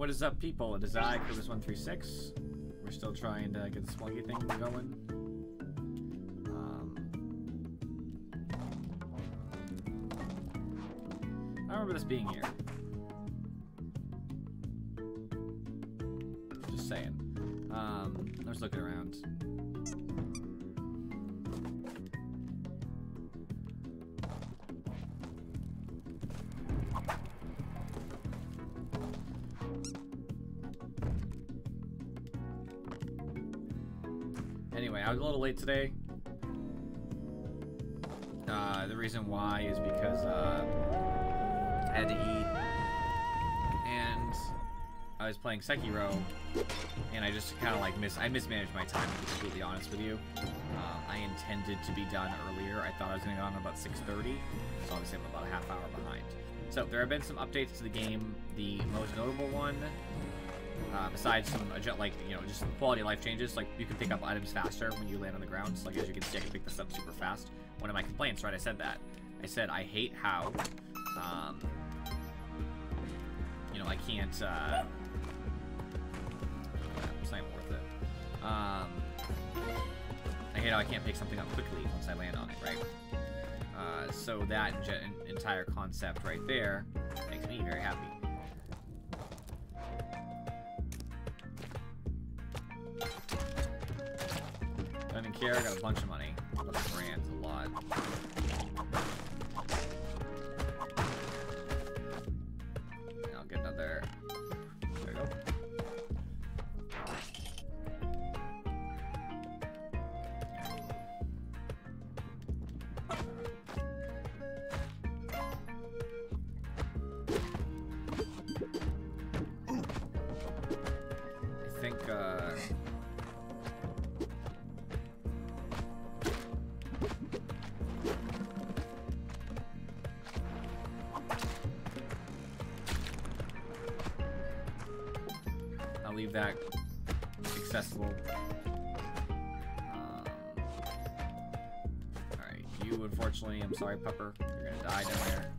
What is up, people? It is I, Curtis136. We're still trying to get the Spelunky thing going. I remember this being here. Just saying. I'm just looking around. Anyway, I was a little late today. The reason why is because I had to eat, and I was playing Sekiro, and I just kind of like mismanaged my time, to be completely honest with you. I intended to be done earlier. I thought I was going to go on about 6:30, so obviously I'm about a half hour behind. So there have been some updates to the game. The most notable one, besides some, like, you know, just quality of life changes, like you can pick up items faster when you land on the ground. So, like, as you can see, I can pick this up super fast. One of my complaints, right? I said that. I said I hate how, you know, I can't, it's not even worth it. I hate how I can't pick something up quickly once I land on it, right? So that entire concept right there makes me very happy. I don't even care, I got a bunch of money. $11 grand, a lot. And I'll get another. There we go. I think, I'll leave that accessible. Alright, you, unfortunately, I'm sorry, Pupper. You're gonna die down there.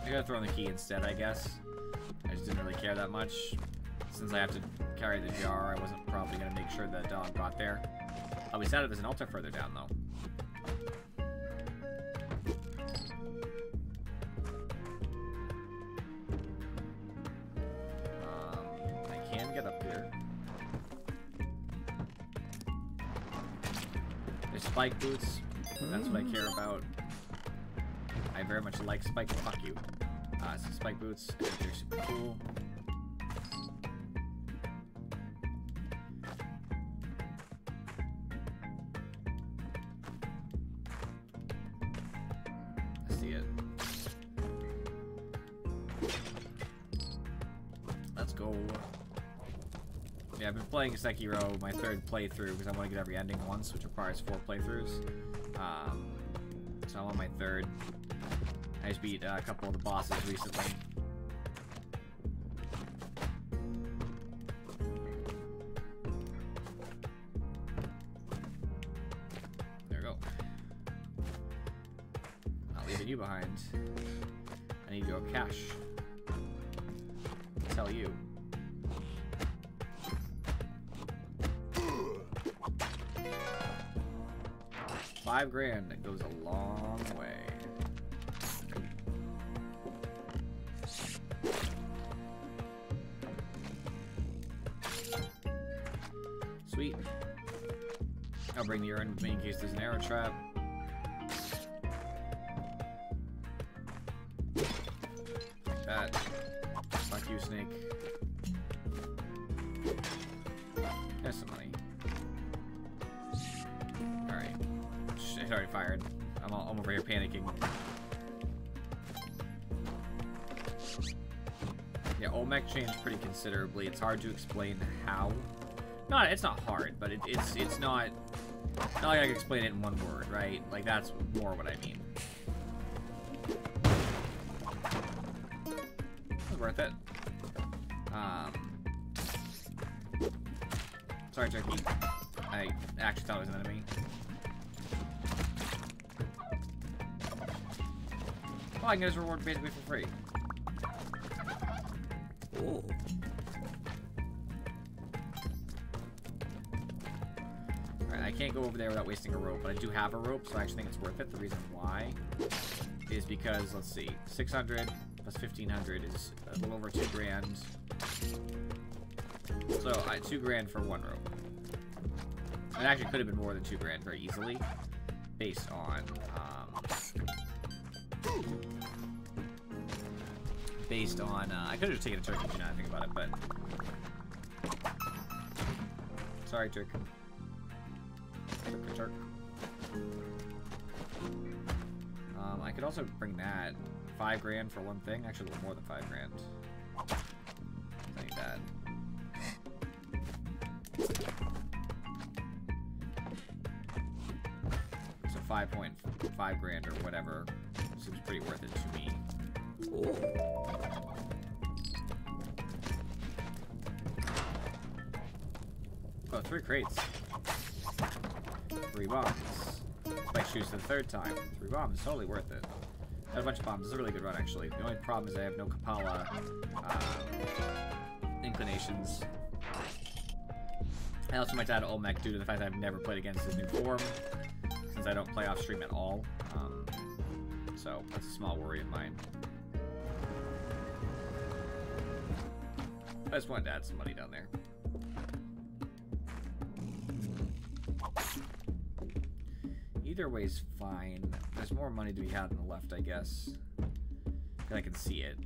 I gotta throw in the key instead, I guess. I just didn't really care that much. Since I have to carry the jar, I wasn't probably gonna make sure the dog got there. I'll be sad if there's an altar further down, though. I can get up here. There's spike boots. That's what I care about. I very much like spike. Fuck you. Some spike boots. They're super cool. I see it. Let's go. Yeah, I've been playing Sekiro, my third playthrough, because I want to get every ending once, which requires 4 playthroughs. So I'm on my third. I just beat a couple of the bosses recently. There we go. Not leaving you behind. I need your cash. Tell you. $5 grand, that goes a long way. Sweet. I'll bring the urn with me in case there's an arrow trap. Like that. Fuck you, snake. There's some money. Alright. It's already fired. I'm over here panicking. Yeah, Olmec changed pretty considerably. It's hard to explain how. No, it's not hard, but it's not like I can explain it in one word, right? Like, that's more what I mean. It was worth it. Sorry, Turkey. I actually thought it was an enemy. Oh, I can get his reward basically for free. Ooh. Alright, I can't go over there without wasting a rope, but I do have a rope, so I actually think it's worth it. The reason why is because, let's see, 600 plus 1500 is a little over 2 grand. So, 2 grand for 1 rope. It actually could have been more than 2 grand very easily, based on, I could have just taken a turkey, now I think about it, but... Sorry, Turk. Turk. I could also bring that. 5 grand for one thing. Actually, a little more than 5 grand. I need that. So 5.5 grand or whatever seems pretty worth it to me. Ooh. Oh, 3 crates. 3 bombs. Spike shoots the 3rd time. 3 bombs. Totally worth it. Got a bunch of bombs. This is a really good run, actually. The only problem is I have no Kapala inclinations. I also might add Olmec due to the fact that I've never played against his new form, since I don't play off stream at all. So that's a small worry of mine. I just wanted to add some money down there. Either way's fine. There's more money to be had on the left, I guess. I can see it.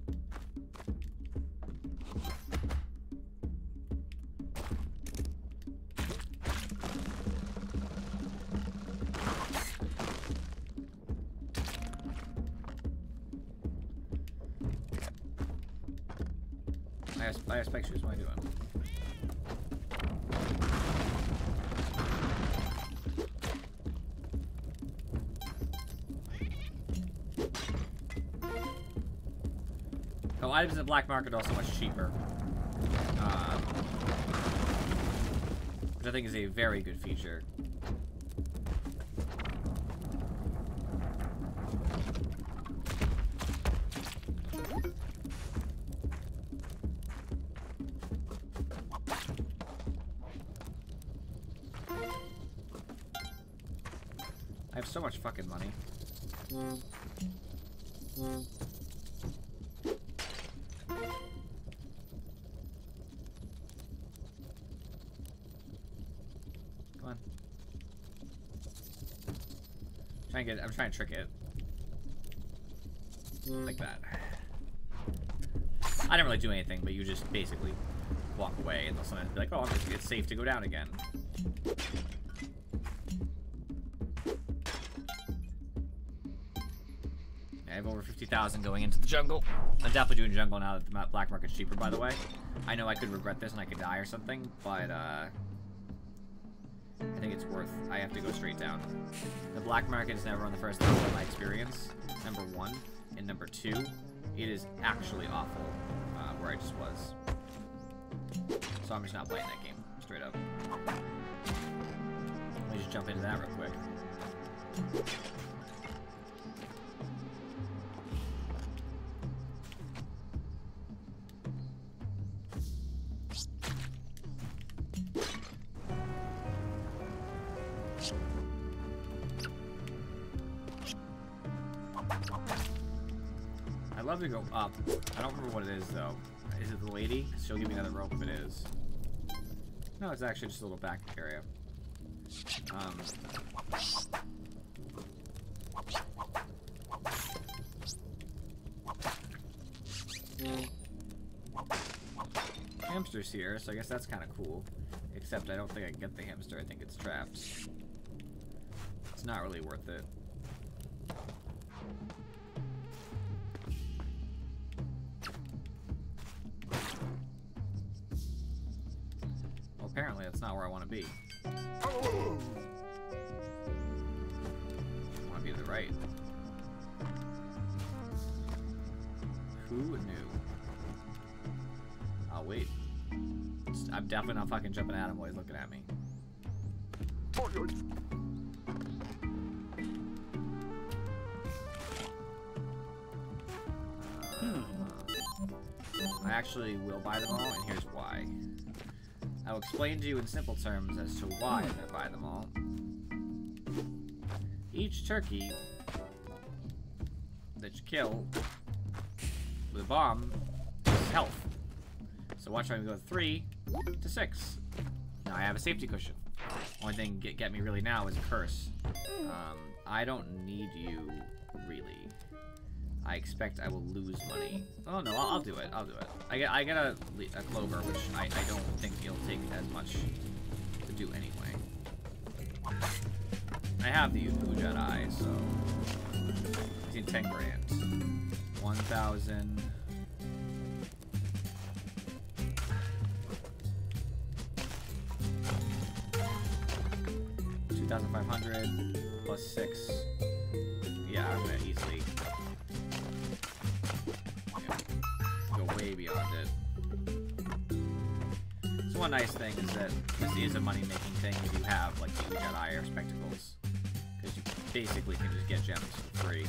I have spike shoes. What am I doing? Oh, items in the black market are also much cheaper. Which I think is a very good feature. I have so much fucking money. Come on. I'm trying to trick it. Like that. I didn't really do anything, but you just basically walk away and they'll sometimes be like, oh, it's safe to go down again. I have over 50,000 going into the jungle. I'm definitely doing jungle now that the black market's cheaper, by the way. I know I could regret this and I could die or something, but I think it's worth. I have to go straight down. The black market is never on the first level in my experience, number 1. And number 2, it is actually awful where I just was. So I'm just not playing that game, straight up. Let me just jump into that real quick. I'd love to go up. I don't remember what it is, though. Is it the lady? She'll give me another rope if it is. No, it's actually just a little back area. Hamster's here, so I guess that's kind of cool. Except I don't think I can get the hamster. I think it's trapped. It's not really worth it. Well, apparently that's not where I want to be. I want to be to the right. Who knew? I'll wait. I'm definitely not fucking jumping at him while he's looking at me. actually will buy them all, and here's why. I will explain to you in simple terms as to why I'm going to buy them all. Each turkey that you kill with a bomb is health. So watch how we go 3 to 6. Now I have a safety cushion. Only thing get me really now is a curse. I don't need you, really. I expect I will lose money. Oh no, I'll do it. I'll do it. I get a clover, which I don't think it'll take as much to do anyway. I have the Ujat Eye, so I need 10 grand. 1,000. 2,500 plus 6. Yeah, I'm gonna easily go way beyond it. So one nice thing is that this is a money-making thing if you have like the Ujat Eye or spectacles, because you basically can just get gems for free.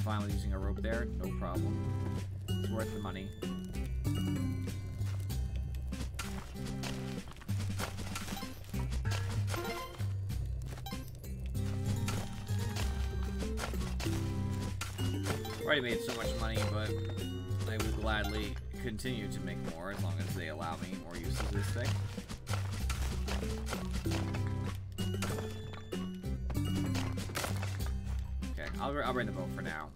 Finally using a rope there, no problem. It's worth the money. Already made so much money, but I will gladly continue to make more as long as they allow me more use of this thing. I'll bring the bow for now.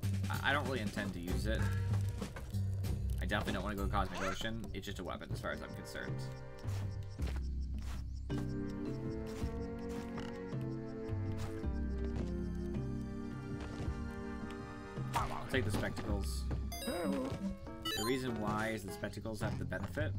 I don't really intend to use it. I definitely don't want to go Cosmic Ocean. It's just a weapon as far as I'm concerned. I'll take the spectacles. The reason why is the spectacles have the benefit.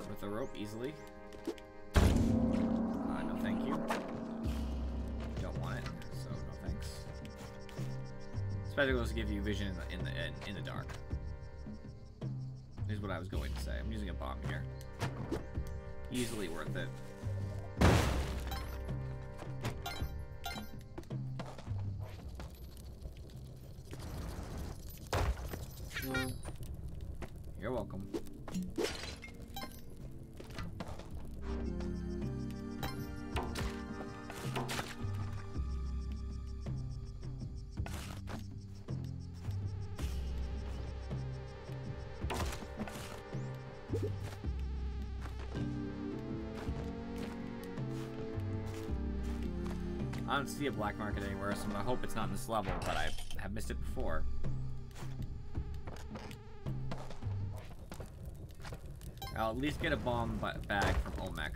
With the rope easily. No thank you. Don't want it, so no thanks. Spectacles give you vision in the dark. Is what I was going to say. I'm using a bomb here. Easily worth it. You're welcome. I don't see a black market anywhere, so I'm gonna hope it's not in this level, but I have missed it before. I'll at least get a bomb bag from Olmec.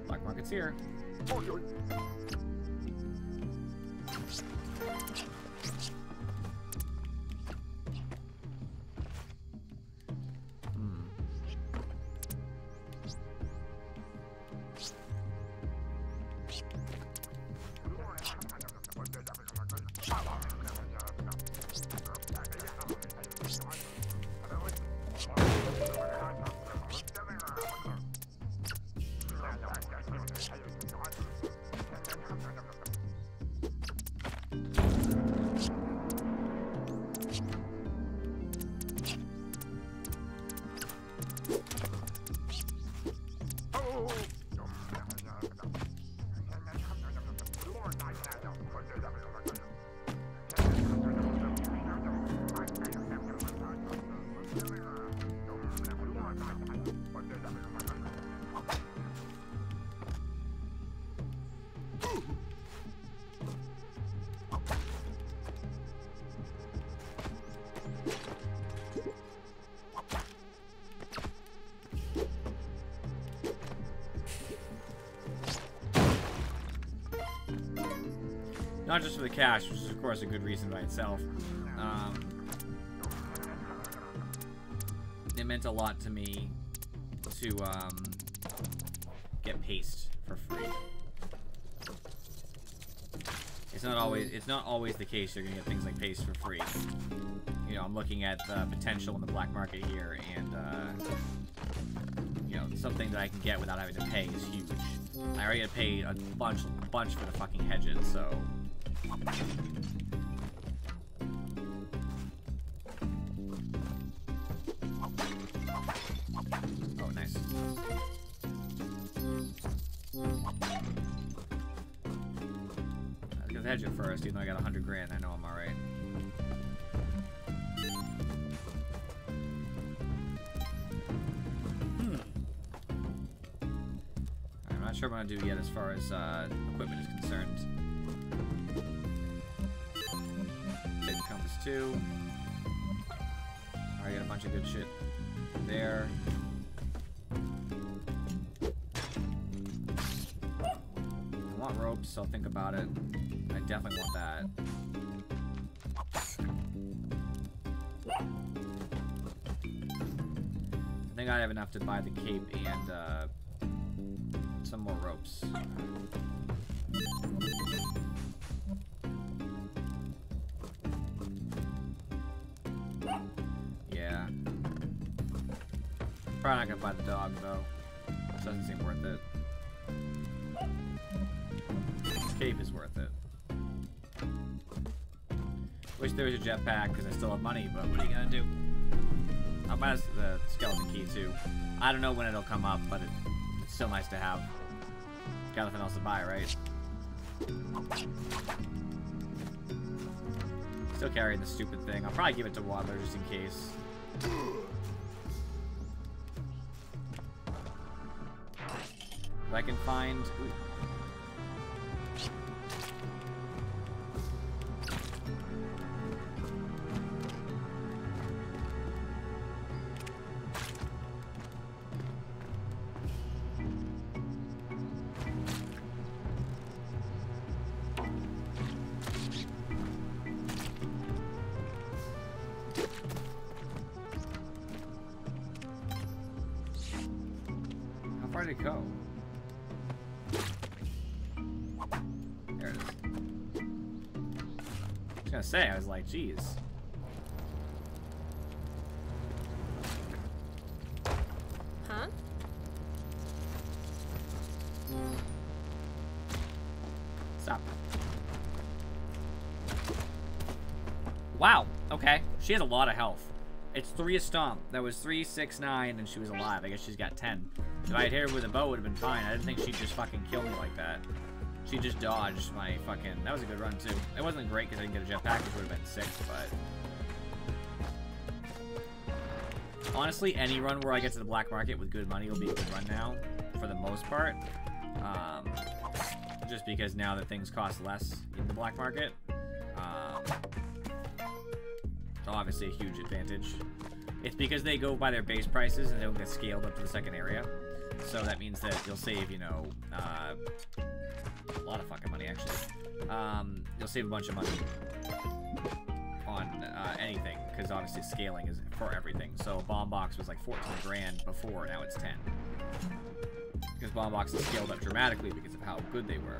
Black market's here. Not just for the cash, which is of course a good reason by itself. It meant a lot to me to get paste for free. It's not always the case you're gonna get things like paste for free. You know, I'm looking at the potential in the black market here, and you know, something that I can get without having to pay is huge. I already had to pay a bunch for the fucking hedges, so. Oh, nice. Let's get the hedge it first, even though I got 100 grand. I know I'm alright. I'm not sure what I'm gonna do yet as far as equipment is concerned. Take the compass too. Alright, got a bunch of good shit there. I want ropes, so I'll think about it. I definitely want that. I think I have enough to buy the cape and some more ropes. Yeah. Probably not gonna buy the dog though. This doesn't seem worth it. Cape is worth it. Wish there was a jetpack because I still have money, but what are you gonna do? I'll buy the skeleton key too. I don't know when it'll come up, but it's still nice to have. Got nothing else to buy, right? Still carrying the stupid thing. I'll probably give it to Waddler just in case. If I can find... Ooh. Where'd it go? There it is. I was gonna say, I was like, geez. Huh? Stop. Wow, okay. She has a lot of health. It's 3 a stomp. That was 3, 6, 9, and she was alive. I guess she's got 10. If I had hit her with a bow, it would have been fine. I didn't think she'd just fucking kill me like that. She just dodged my fucking... That was a good run, too. It wasn't great because I didn't get a jetpack, which would have been sick, but... Honestly, any run where I get to the black market with good money will be a good run now, for the most part. Just because now that things cost less in the black market. Obviously a huge advantage. It's because they go by their base prices and they don't get scaled up to the second area. So that means that you'll save, you know, a lot of fucking money, actually. You'll save a bunch of money on anything, because obviously scaling is for everything. So a bomb box was like 14 grand before, now it's 10. Because bomb boxes scaled up dramatically because of how good they were.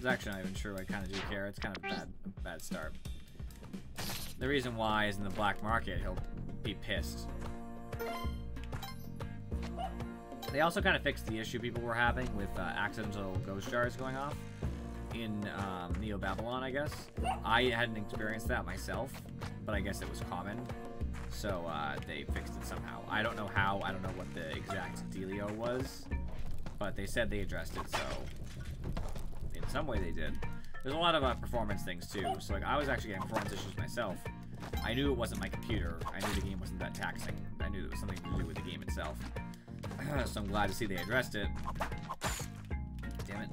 Actually, not even sure I kind of do care. It's kind of a bad start. The reason why is in the black market, he'll be pissed. They also kind of fixed the issue people were having with accidental ghost jars going off. in Neo Babylon, I guess. I hadn't experienced that myself, but I guess it was common. So they fixed it somehow. I don't know how. I don't know what the exact dealio was, but they said they addressed it. So in some way they did. There's a lot of performance things too. So like I was actually getting performance issues myself. I knew it wasn't my computer. I knew the game wasn't that taxing. I knew it was something to do with the game itself. So I'm glad to see they addressed it. Damn it.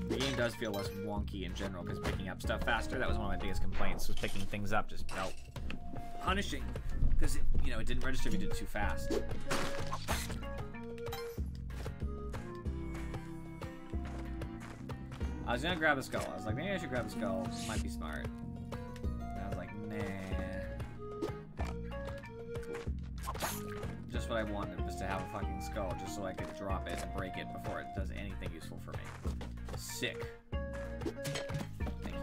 The game does feel less wonky in general because picking up stuff faster. That was one of my biggest complaints, was picking things up just felt punishing because it didn't register if you did it too fast. I was gonna grab a skull. I was like, maybe I should grab a skull. Might be smart. And I was like, nah. Cool. Just what I wanted was to have a fucking skull, just so I could drop it and break it before it does anything useful for me. Sick. Thank you.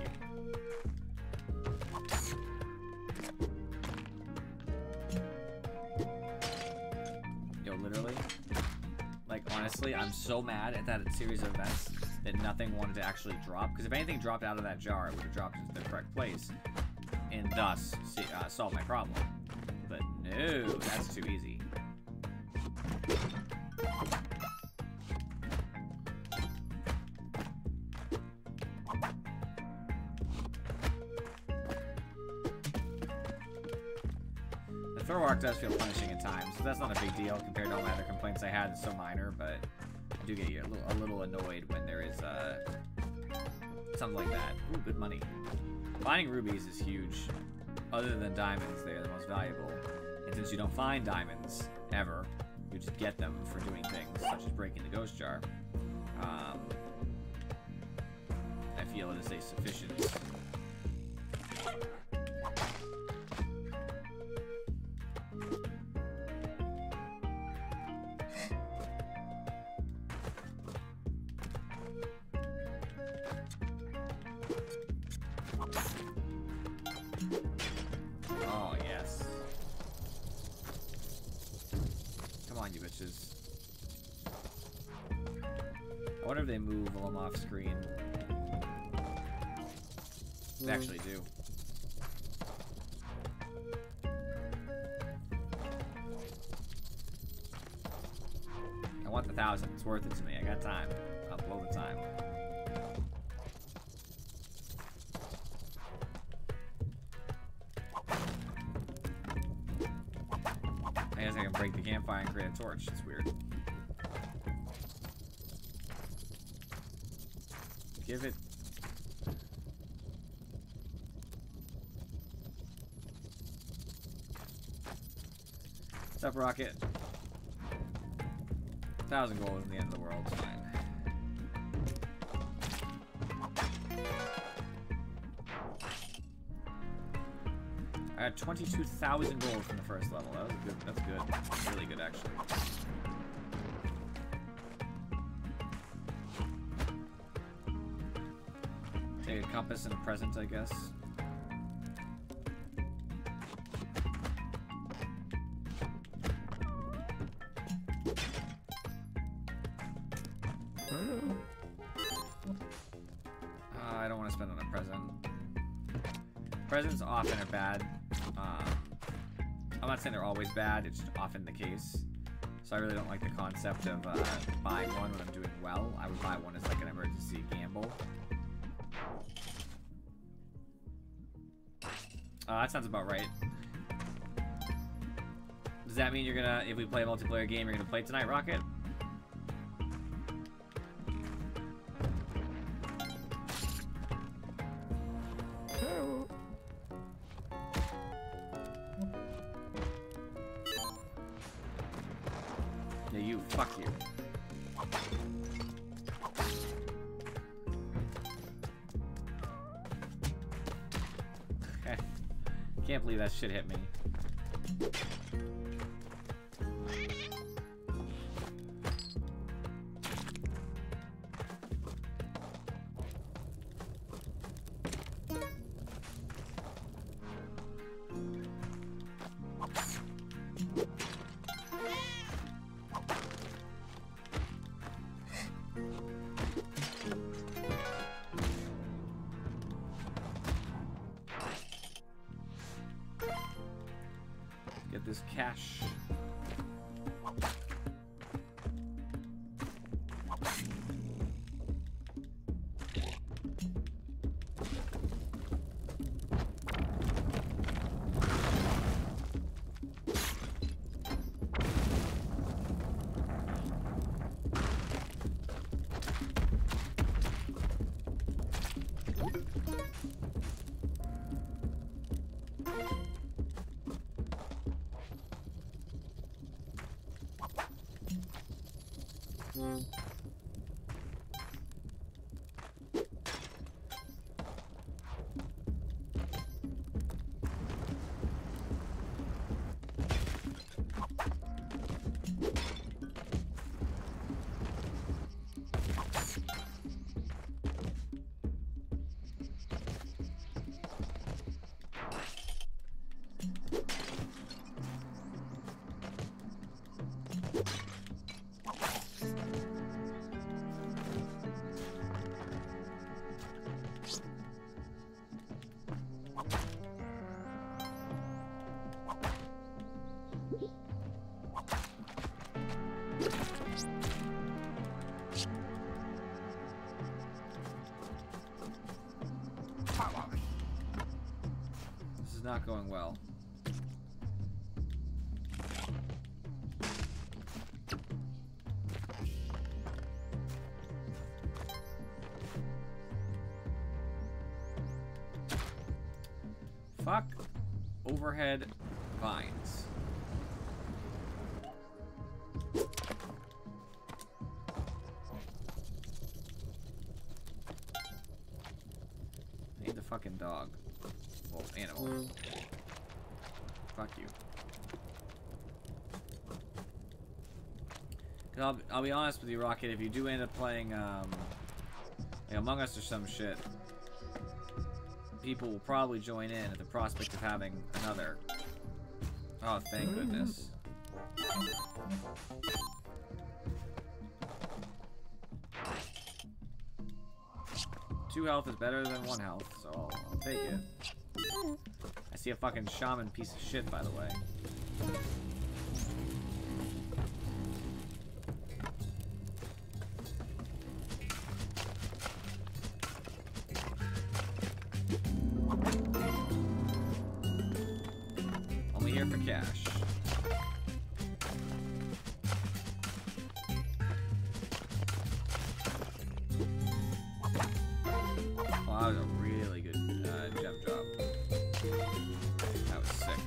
Yo, literally. Like, honestly, I'm so mad at that series of events that nothing wanted to actually drop. Because if anything dropped out of that jar, it would have dropped into the correct place. And thus, solve my problem. But no, that's too easy. The throw arc does feel punishing at times, so that's not a big deal compared to all my other complaints I had. It's so minor, but I do get a little annoyed when there is something like that. Ooh, good money. Finding rubies is huge. Other than diamonds, they are the most valuable. And since you don't find diamonds ever, you just get them for doing things such as breaking the ghost jar. I feel it is a sufficient. Oh, yes. Come on, you bitches. I wonder if they move while I'm off screen. They actually do. I want the 1,000. It's worth it to me. I got time. I'll blow the time. I guess I can break the campfire and create a torch. It's weird. Give it. What's up, Rocket? 1,000 gold isn't the end of the world. It's fine. I got 22,000 gold from the first level. That was good. That's good. That's really good, actually. Take a compass and a present, I guess. I don't want to spend on a present. Presents often are bad. I'm not saying they're always bad, it's just often the case. So I really don't like the concept of buying one when I'm doing well. I would buy one as like an emergency gamble. That sounds about right. Does that mean you're gonna, if we play a multiplayer game, you're gonna play tonight, Rocket? Yeah, you. Fuck you. Okay. Can't believe that shit hit me. Get this cash. This is not going well. Fuck overhead vines. I need the fucking dog. Well, animal. Fuck you. 'Cause I'll be honest with you, Rocket, if you do end up playing like Among Us or some shit, people will probably join in at the prospect of having another. Oh, thank goodness. 2 health is better than 1 health, so I'll take it. I see a fucking shaman piece of shit, by the way. Only here for cash. Wow, that was a really good gem drop. That was sick.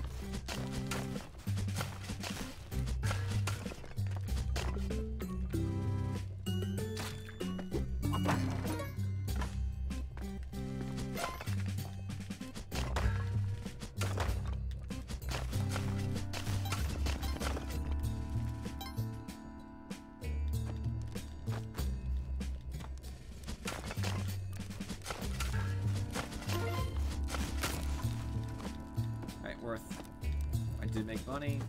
Worth. I did make money.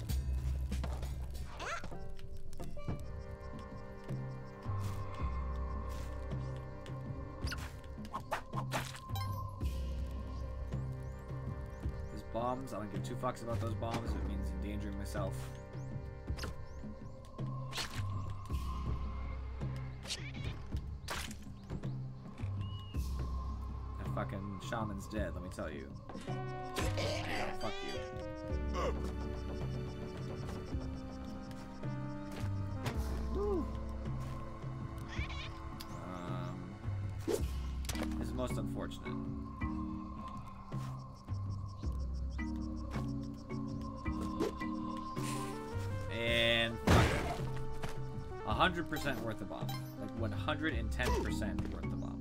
These bombs, I don't give 2 fucks about those bombs if it means endangering myself. That fucking shaman's dead, let me tell you. Oh, fuck you. This is most unfortunate. And fuck it. 100% worth the bomb. Like 110% worth the bomb.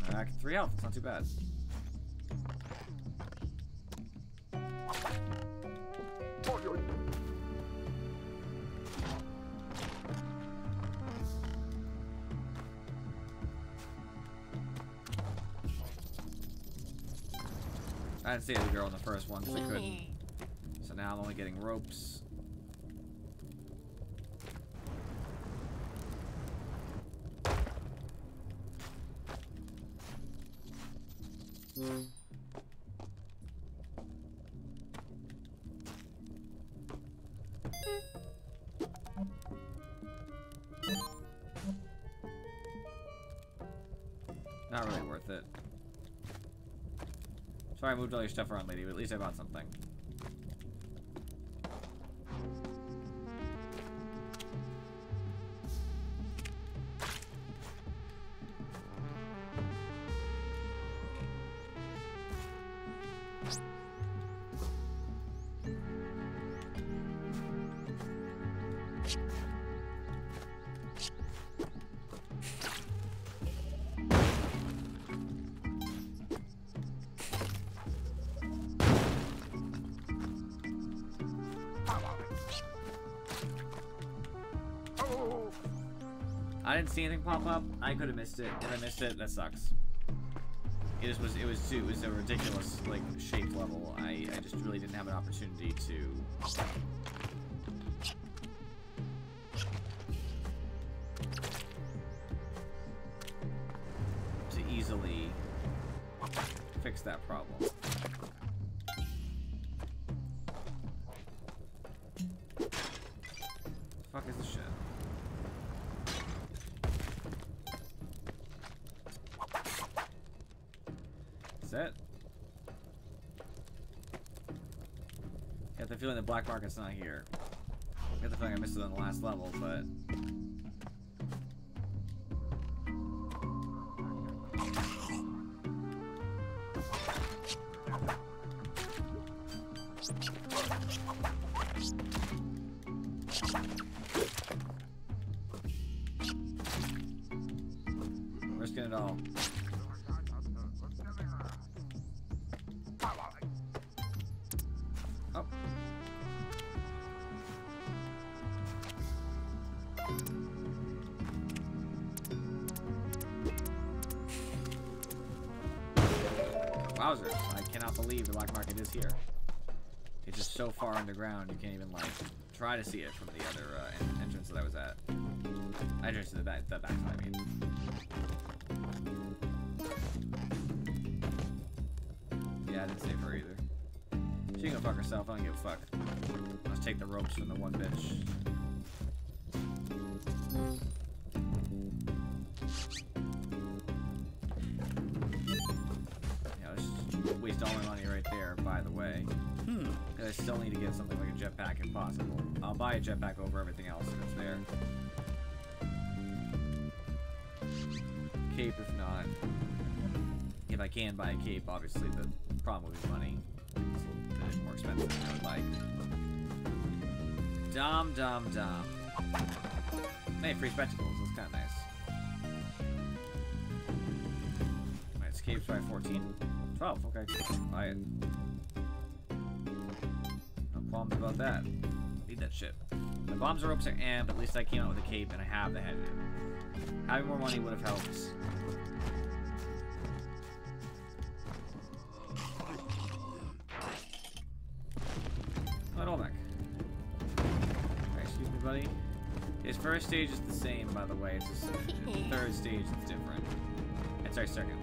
Alright, 3 health, it's not too bad. I didn't see the girl in the first one because I couldn't. So now I'm only getting ropes. Not really worth it. Sorry I moved all your stuff around, lady, but at least I bought something. I didn't see anything pop up. I could have missed it. If I missed it, that sucks. It just was. It was a ridiculous like shaped level. I just really didn't have an opportunity to easily fix that problem. Fuck is this shit? It. I get the feeling the black market's not here. I get the feeling I missed it on the last level, but risking it all. Wowzers, I cannot believe the black market is here. It's just so far underground you can't even like try to see it from the other entrance that I was at. Entrance to the back side, I mean. Yeah, I didn't save her either. She can go fuck herself, I don't give a fuck. Let's take the ropes from the one bitch. Waste all my money right there, by the way. Because I still need to get something like a jetpack if possible. I'll buy a jetpack over everything else if it's there. Cape if not. If I can buy a cape, obviously the problem will be money. It's a little bit more expensive than I would like. Dom. Hey, free spectacles, that's kind of nice. My escape's by 14. 12, okay. Buy it. No qualms about that. Need that shit. The bombs are ropes are amped, at least I came out with a cape and I have the head. Having more money would have helped. Hold back. Alright, excuse me, buddy. His first stage is the same, by the way. It's just the third stage that's different. Sorry, second.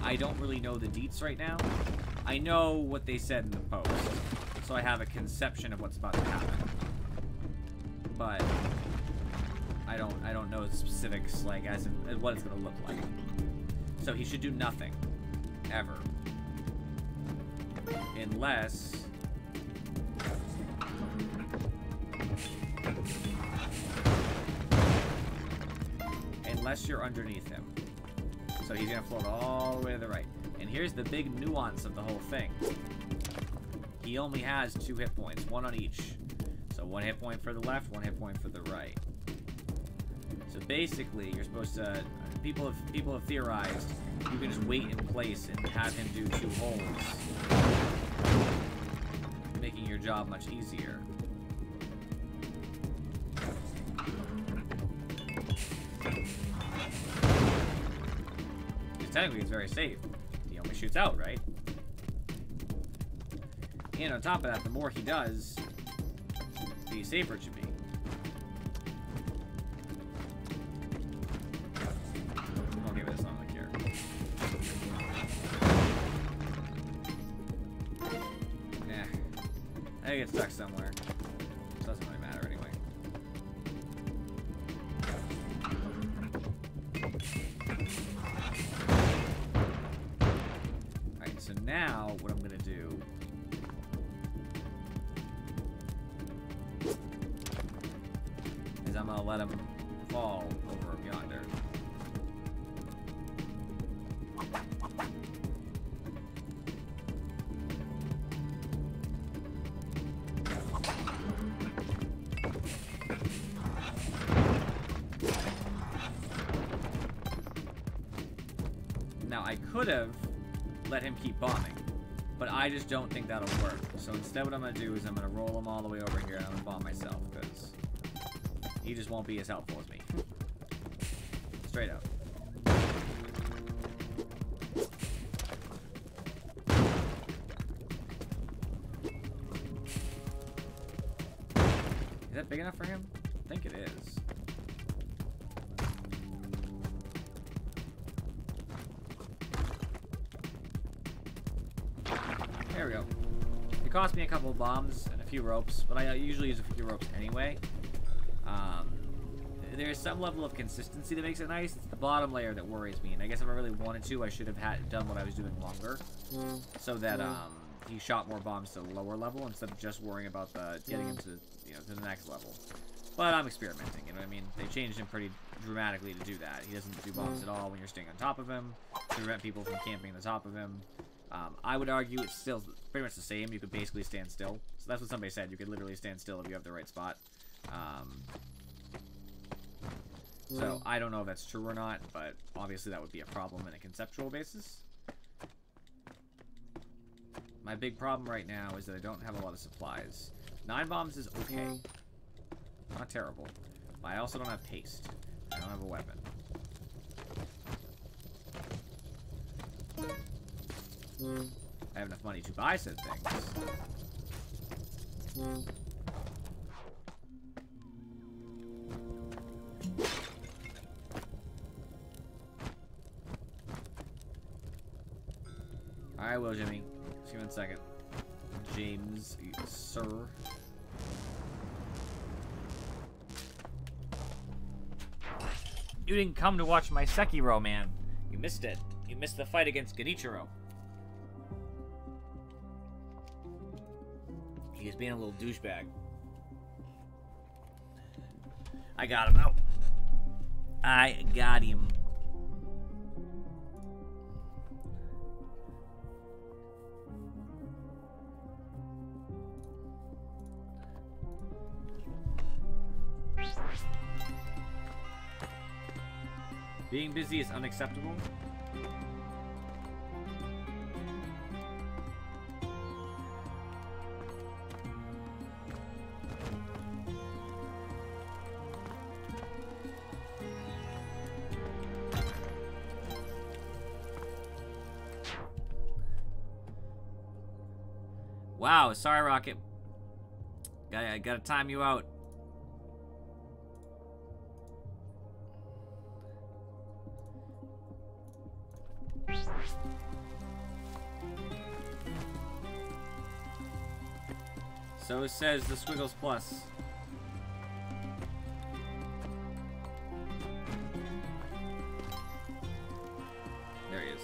I don't really know the deets right now. I know what they said in the post, so I have a conception of what's about to happen. But I don't know the specifics, like as in what it's gonna look like. So he should do nothing, ever, unless you're underneath him. So he's gonna float all the way to the right. And here's the big nuance of the whole thing. He only has 2 hit points, 1 on each. So 1 hit point for the left, 1 hit point for the right. basically, you're supposed to... People have theorized you can just wait in place and have him do 2 holds, making your job much easier. Because technically it's very safe. He only shoots out, right? And on top of that, the more he does, the safer it should be. Okay, but that's not really care. Nah. I get stuck somewhere. So it doesn't really matter anyway. Alright, so now what I'm gonna do is I'm gonna let him fall over yonder. Now I could have let him keep bombing, but I just don't think that'll work. So instead what I'm gonna do is I'm gonna roll him all the way over here and I'm gonna bomb myself, because he just won't be as helpful as me. Straight up. Is that big enough for him? I think it is. There we go. It cost me a couple of bombs and a few ropes, but I usually use a few ropes anyway. There's some level of consistency that makes it nice. It's the bottom layer that worries me, and I guess if I really wanted to, I should have done what I was doing longer, so that he shot more bombs to the lower level instead of just worrying about getting him to to the next level. But I'm experimenting. You know what I mean? They changed him pretty dramatically to do that. He doesn't do bombs at all when you're staying on top of him to prevent people from camping on the top of him. I would argue it's still pretty much the same. You could basically stand still. So that's what somebody said. You could literally stand still if you have the right spot. So I don't know if that's true or not, but obviously that would be a problem in a conceptual basis. My big problem right now is that I don't have a lot of supplies. 9 bombs is okay. Not terrible. But I also don't have haste. I don't have a weapon. I have enough money to buy said things. Alright, will Jimmy. See you in a second. James, sir. You didn't come to watch my Sekiro, man. You missed it. You missed the fight against Genichiro. He's being a little douchebag. I got him out. I got him. Being busy is unacceptable. Wow, sorry, Rocket. I gotta time you out. So says the Squiggles Plus. There he is.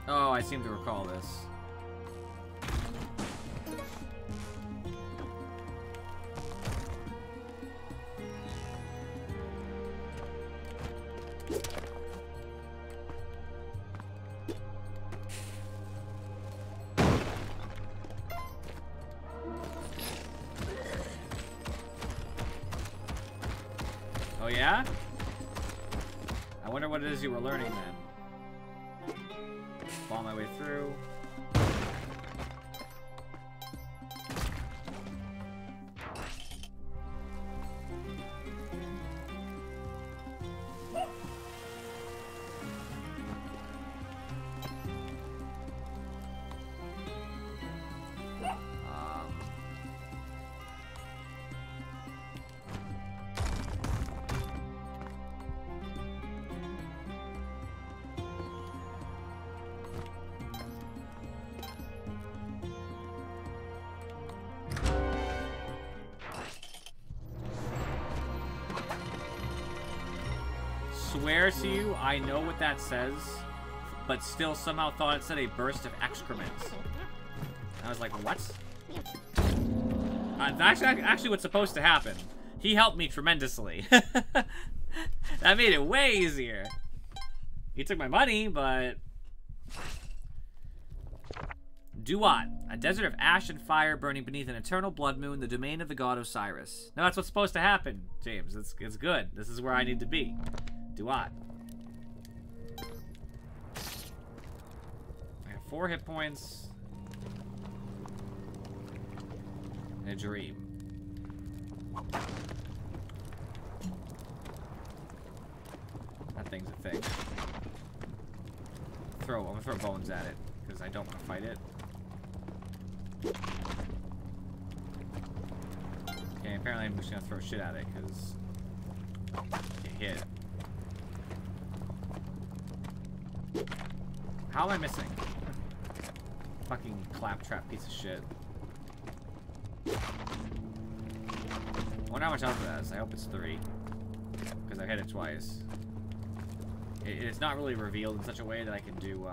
Oh, I seem to recall this. Oh, yeah? I wonder what it is you were learning then. Follow my way through. Swear to you, I know what that says, but still somehow thought it said a burst of excrement. I was like, what? That's actually what's supposed to happen. He helped me tremendously. That made it way easier. He took my money, but... Duat, a desert of ash and fire burning beneath an eternal blood moon, the domain of the god Osiris. No, that's what's supposed to happen, James. It's good. This is where I need to be. Duat. I have 4 hit points. And a dream. That thing's a thing. I'm gonna throw bones at it, because I don't want to fight it. Okay, apparently I'm just gonna throw shit at it, because it hit. How am I missing? Fucking claptrap piece of shit. I wonder how much health it has. I hope it's 3. Because I hit it twice. It's not really revealed in such a way that I can do,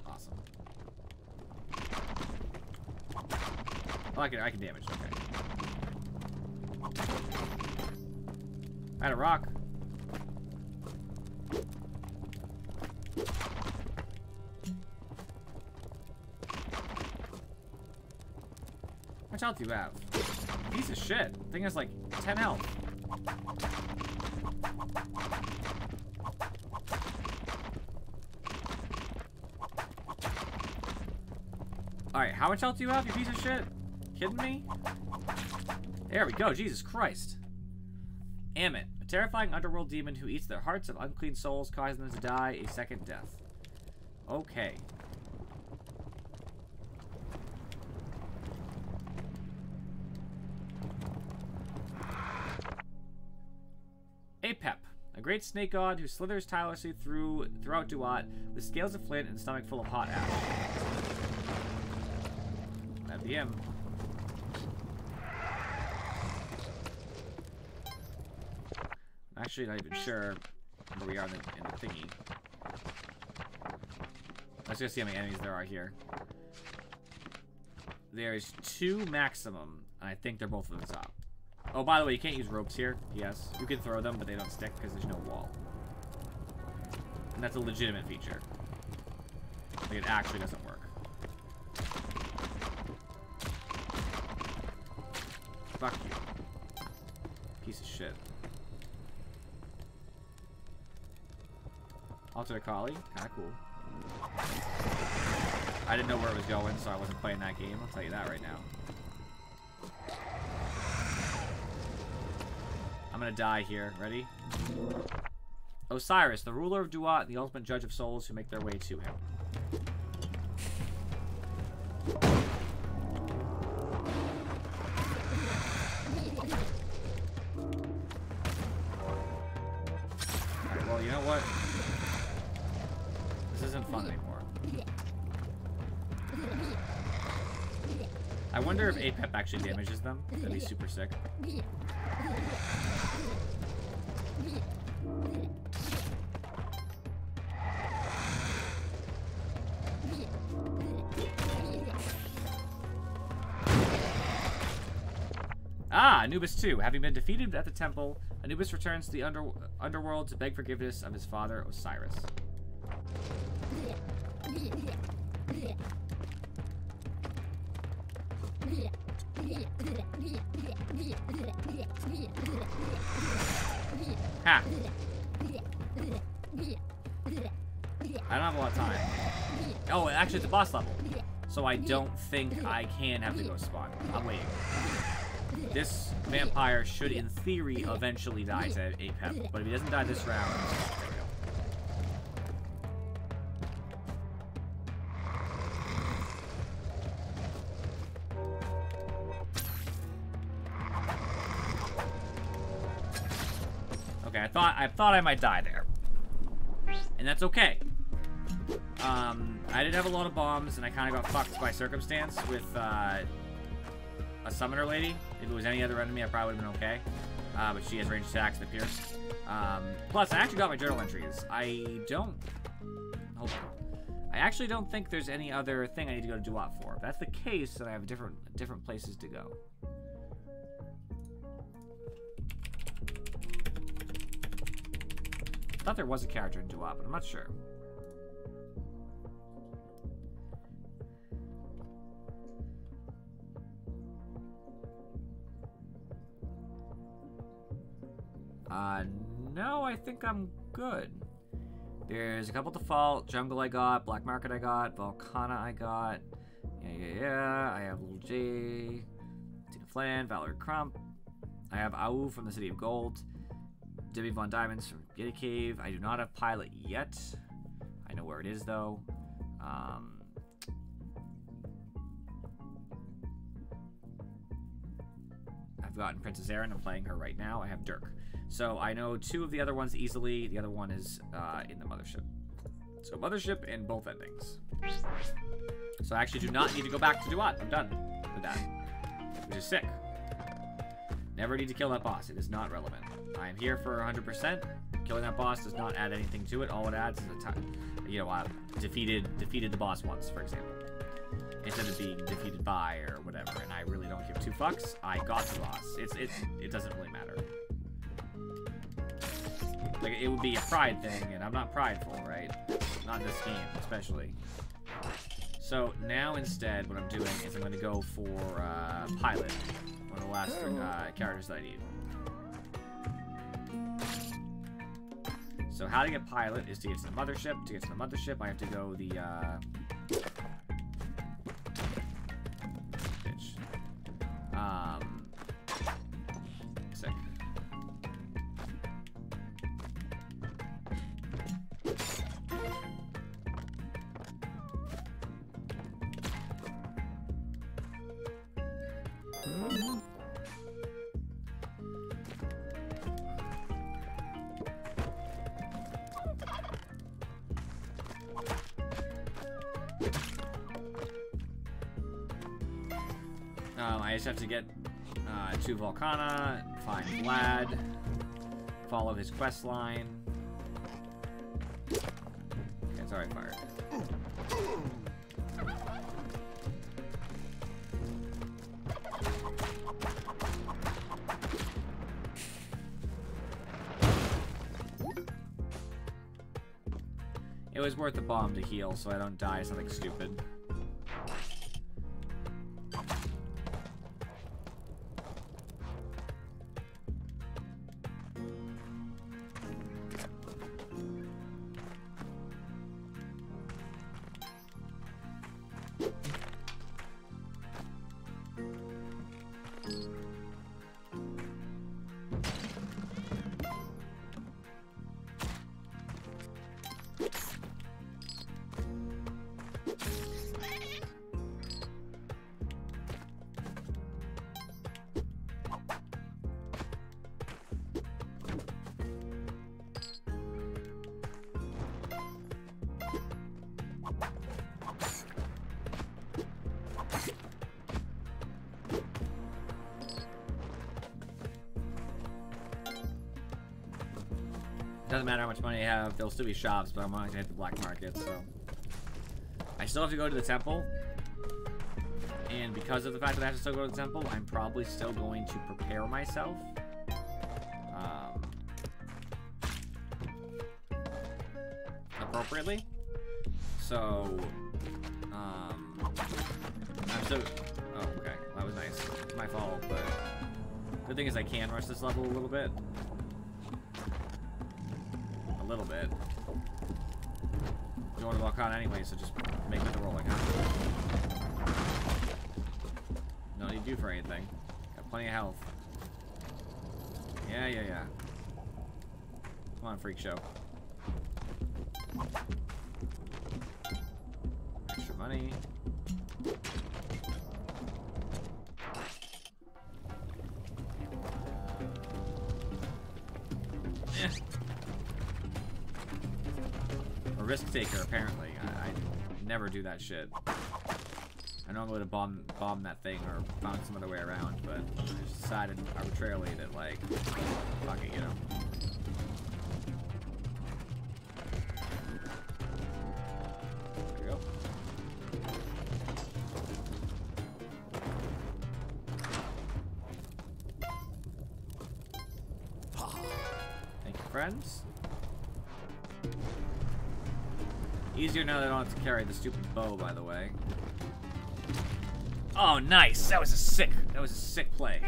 awesome. Oh, I can damage, okay. I had a rock. How much health do you have? Piece of shit. The thing has like 10 health. Alright, how much health do you have, you piece of shit? Kidding me? There we go, Jesus Christ. Amit, a terrifying underworld demon who eats their hearts of unclean souls, causing them to die a second death. Okay. Apep, a great snake god who slithers tirelessly throughout Duat with scales of flint and a stomach full of hot ash. That'd be him. I'm actually not even sure where we are in the thingy. Let's just see how many enemies there are here. There's 2 maximum, and I think they're both at the top. Oh, by the way, you can't use ropes here. Yes, you can throw them, but they don't stick because there's no wall. And that's a legitimate feature. Like, it actually doesn't work. Fuck you. Piece of shit. Alter Collie, kinda cool. I didn't know where it was going, so I wasn't playing that game. I'll tell you that right now. I'm gonna die here. Ready? Osiris, the ruler of Duat and the ultimate judge of souls who make their way to him. Alright, well, you know what? This isn't fun anymore. I wonder if Apep actually damages them. That'd be super sick. Ah, Anubis 2. Having been defeated at the temple, Anubis returns to the underworld to beg forgiveness of his father, Osiris. Ha! I don't have a lot of time. Oh, actually, it's a boss level. So I don't think I can have the ghost spawn. I'm waiting. This vampire should, in theory, eventually die to a pebble. But if he doesn't die this round... Okay, I thought I might die there. And that's okay. I did have a lot of bombs, and I kind of got fucked by circumstance with a summoner lady. If it was any other enemy, I probably would have been okay. But she has ranged attacks that pierce. Plus, I actually got my journal entries. Hold on. I actually don't think there's any other thing I need to go to Duat for. If that's the case, then I have different places to go. I thought there was a character in Duat, but I'm not sure. No, I think I'm good. There's a couple default. Jungle I got, Black Market I got, Volcana I got. Yeah. I have Little J, Tina Flan, Valerie Crump. I have Au from the City of Gold. Debbie Von Diamonds from Yeti Cave. I do not have Pilot yet. I know where it is, though. I've gotten Princess Erin. I'm playing her right now. I have Dirk. So I know two of the other ones easily. The other one is in the Mothership. So Mothership and both endings. So I actually do not need to go back to Duat. I'm done with that. Which is sick. Never need to kill that boss. It is not relevant. I am here for 100%. Killing that boss does not add anything to it. All it adds is a time. You know, I defeated the boss once, for example. Instead of being defeated by or whatever. And I really don't give two fucks. I got the boss. It doesn't really matter. Like, it would be a pride thing, and I'm not prideful, right? Not in this game, especially. So, now instead, what I'm doing is I'm going to go for Pilot. One of the last characters that I need. So, how to get Pilot is to get to the Mothership. To get to the Mothership, I have to go the, bitch. Sick. I just have to get to Volcana, find Vlad, follow his quest line. Okay, it's already fired. It was worth the bomb to heal so I don't die something stupid. Doesn't matter how much money I have, there'll still be shops, but I'm not gonna hit the black market, so. I still have to go to the temple. And because of the fact that I have to still go to the temple, I'm probably still going to prepare myself. Appropriately. So, I'm still, oh, okay, that was nice. It's my fault, but good thing is I can rush this level a little bit. little bit. You want to walk on anyway, so just make it the rolling, huh? No need to do for anything. Got plenty of health. Yeah. Come on, freak show. Extra money. A risk taker, apparently. I never do that shit. I normally would have bombed that thing or found some other way around, but I just decided arbitrarily that, like, fuck it, you know. There we go. Thank you, friends. Easier now that I don't have to carry the stupid bow, by the way. Oh, nice! That was a sick play.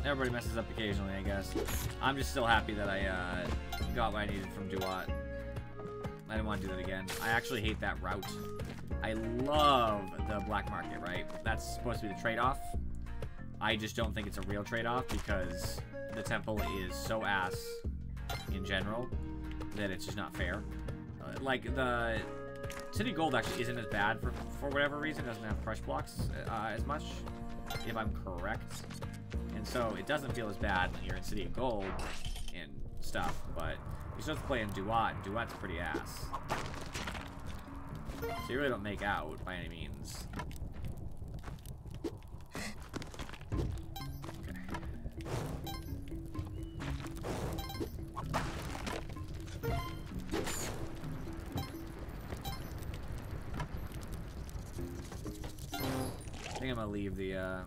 Everybody messes up occasionally, I guess. I'm just still happy that I got what I needed from Duat. I didn't want to do that again. I actually hate that route. I love the black market, right? That's supposed to be the trade-off. I just don't think it's a real trade-off because the temple is so ass in general that it's just not fair. Like, the City Gold actually isn't as bad for whatever reason. It doesn't have crush blocks as much, if I'm correct. And so it doesn't feel as bad when you're in City of Gold and stuff, but you still have to play in Duat, and Duat's pretty ass. So you really don't make out by any means. I think I'm gonna leave the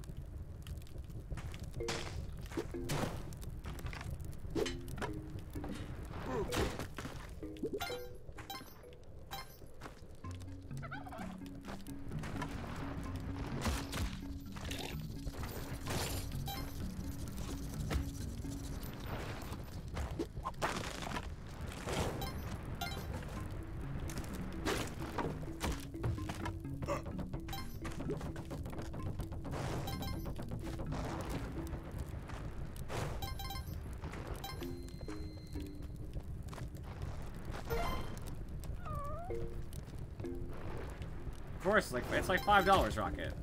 Of course, it's like $5, Rocket.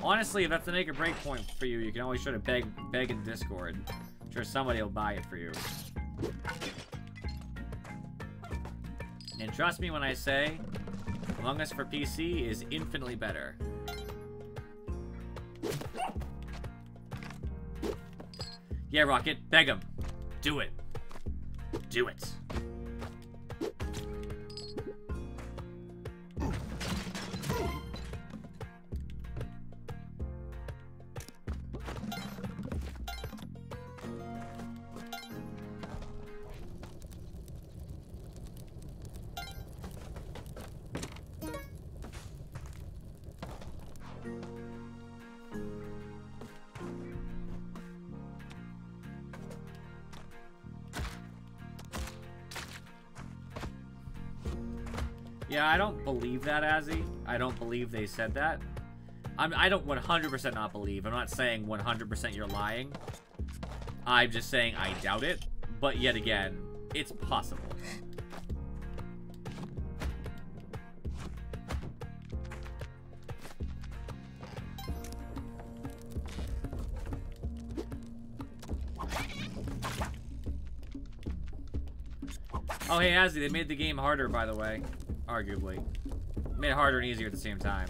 Honestly, if that's the make or break point for you, you can always try to beg in Discord. I'm sure somebody will buy it for you. And trust me when I say, Among Us for PC is infinitely better. Yeah, Rocket, beg him. Do it. Do it. Yeah, I don't believe that, Azzy. I don't believe they said that. I don't 100% not believe. I'm not saying 100% you're lying. I'm just saying I doubt it. But yet again, it's possible. Oh, hey, Azzy, they made the game harder, by the way. Arguably. Made it harder and easier at the same time.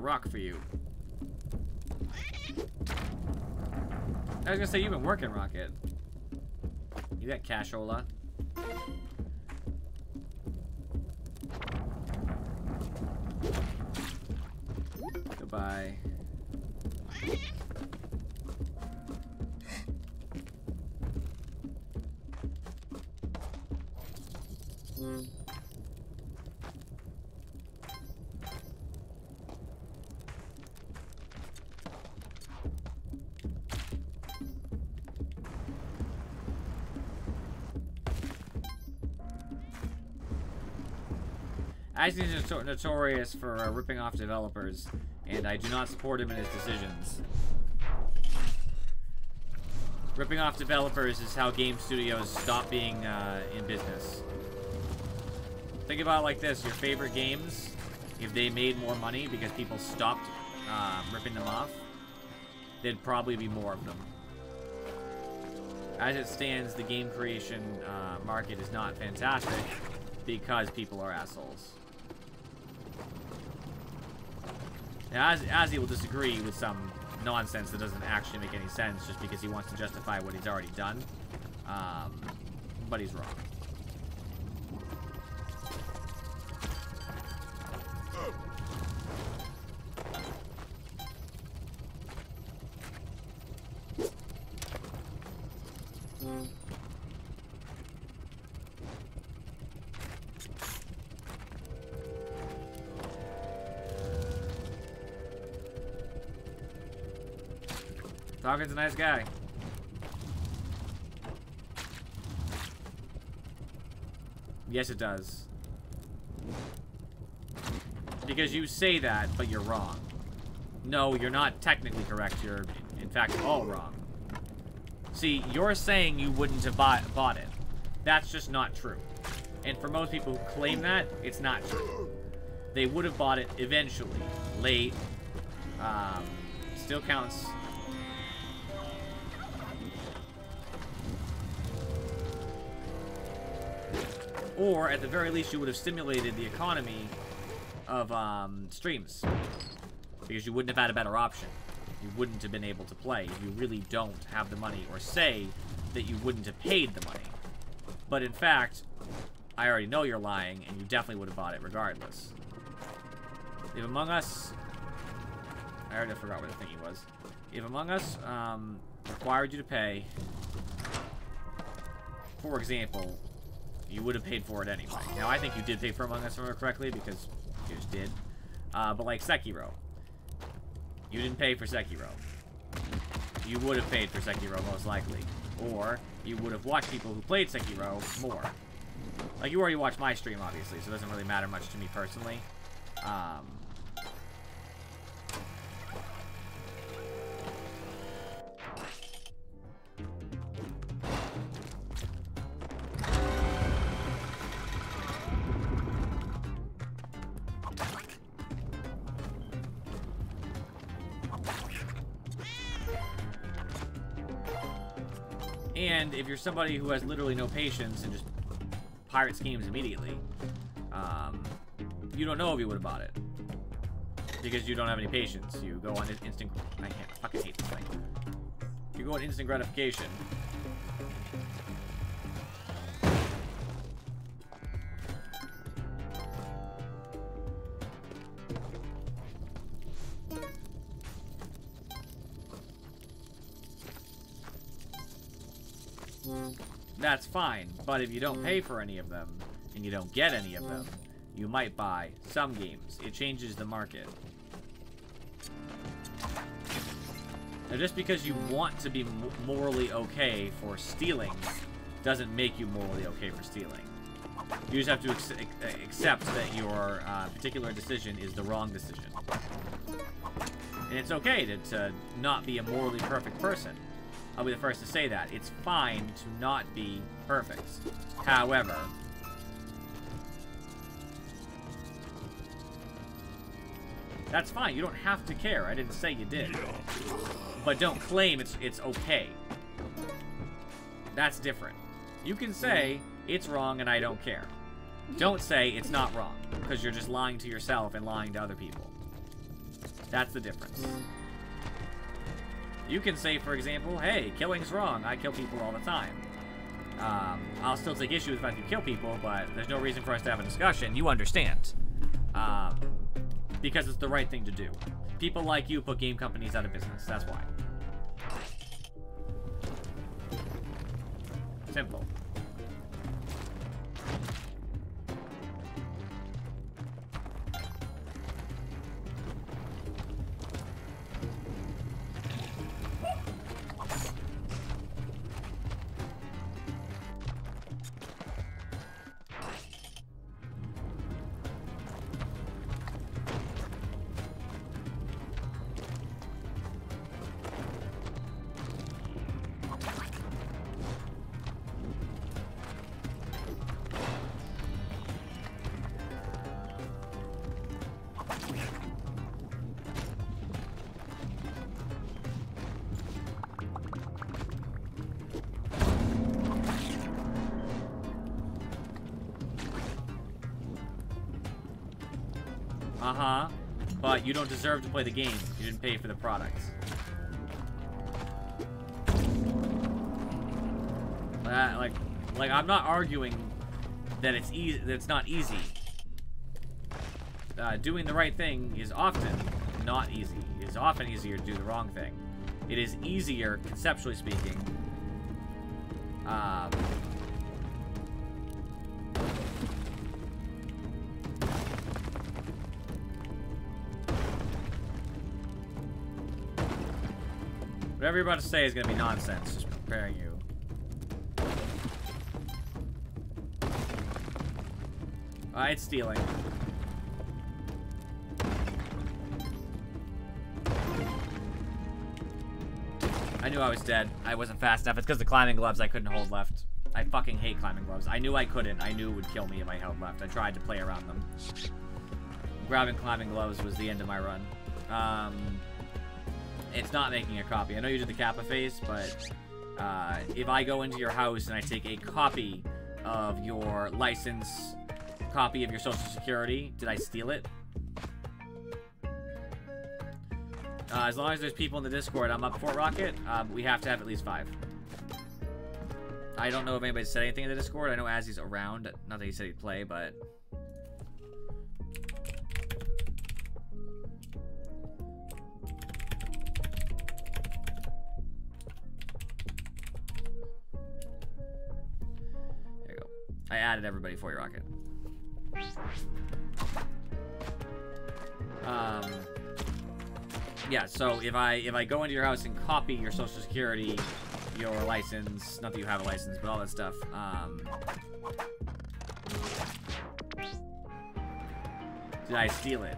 rock for you. I was gonna say, you've been working, Rocket. You got cashola. Goodbye. Icy's notorious for ripping off developers, and I do not support him in his decisions. Ripping off developers is how game studios stop being in business. Think about it like this: your favorite games, if they made more money because people stopped ripping them off, there'd probably be more of them. As it stands, the game creation market is not fantastic because people are assholes. Now, Azzy will disagree with some nonsense that doesn't actually make any sense just because he wants to justify what he's already done. But he's wrong. Falcon's a nice guy. Yes, it does. Because you say that, but you're wrong. No, you're not technically correct. You're, in fact, all wrong. See, you're saying you wouldn't have bought it. That's just not true. And for most people who claim that, it's not true. They would have bought it eventually. Late. Still counts. Or, at the very least, you would have stimulated the economy of streams. Because you wouldn't have had a better option. You wouldn't have been able to play if you really don't have the money, or say that you wouldn't have paid the money. But in fact, I already know you're lying, and you definitely would have bought it regardless. If Among Us... I already forgot where the thingy was. If Among Us required you to pay, for example, you would have paid for it anyway. Now, I think you did pay for Among Us, if I remember correctly, because you just did. But like Sekiro. You didn't pay for Sekiro. You would have paid for Sekiro, most likely. Or, you would have watched people who played Sekiro more. Like, you already watched my stream, obviously, so it doesn't really matter much to me personally. And if you're somebody who has literally no patience and just pirates games immediately, you don't know if you would have bought it. Because you don't have any patience. You go on instant... I fucking hate this thing. You go on instant gratification. That's fine, but if you don't pay for any of them, and you don't get any of them, you might buy some games. It changes the market. Now, just because you want to be morally okay for stealing doesn't make you morally okay for stealing. You just have to accept that your particular decision is the wrong decision. And it's okay to not be a morally perfect person. I'll be the first to say that. It's fine to not be perfect. However, that's fine. You don't have to care. I didn't say you did. But don't claim it's okay. That's different. You can say, it's wrong and I don't care. Don't say it's not wrong, because you're just lying to yourself and lying to other people. That's the difference. You can say, for example, hey, killing's wrong. I kill people all the time. I'll still take issue with the fact that you kill people, but there's no reason for us to have a discussion. You understand. Because it's the right thing to do. People like you put game companies out of business. That's why. Simple. Uh-huh. But you don't deserve to play the game. You didn't pay for the product. Like I'm not arguing that it's easy. That it's not easy. Doing the right thing is often not easy. It is often easier to do the wrong thing. It is easier, conceptually speaking. Whatever you're about to say is going to be nonsense. Just preparing you. It's stealing. I knew I was dead. I wasn't fast enough. It's because the climbing gloves I couldn't hold left. I fucking hate climbing gloves. I knew I couldn't. I knew it would kill me if I held left. I tried to play around them. Grabbing climbing gloves was the end of my run. It's not making a copy. I know you did the Kappa phase, but if I go into your house and I take a copy of your license, copy of your social security, did I steal it? As long as there's people in the Discord, I'm up for Rocket. We have to have at least 5. I don't know if anybody said anything in the Discord. I know Azzy's around. Not that he said he'd play, but... There you go. I added everybody for you, Rocket. Yeah, so if I go into your house and copy your social security, your license, not that you have a license, but all that stuff, did I steal it?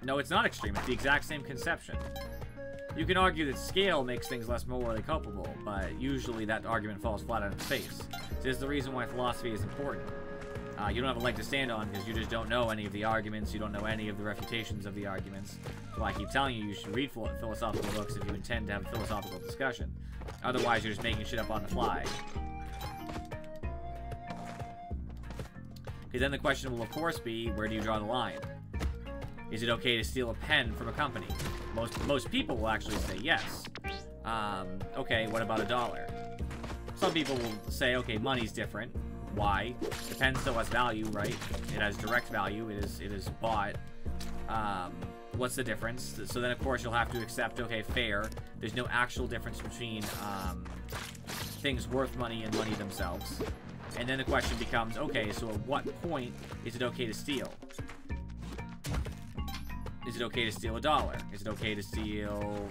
No, it's not extreme. It's the exact same conception. You can argue that scale makes things less morally culpable, but usually that argument falls flat on its face. This is the reason why philosophy is important. You don't have a leg to stand on because you just don't know any of the arguments. You don't know any of the refutations of the arguments. So I keep telling you, you should read philosophical books if you intend to have a philosophical discussion. Otherwise, you're just making shit up on the fly. Because then the question will, of course, be, where do you draw the line? Is it okay to steal a pen from a company? Most people will actually say yes. Okay, what about $1? Some people will say, okay, money's different. Why? The pen still has value, right? It has direct value. It is bought. What's the difference? So then, of course, you'll have to accept, okay, fair. There's no actual difference between things worth money and money themselves. And then the question becomes, okay, so at what point is it okay to steal? Is it okay to steal $1? Is it okay to steal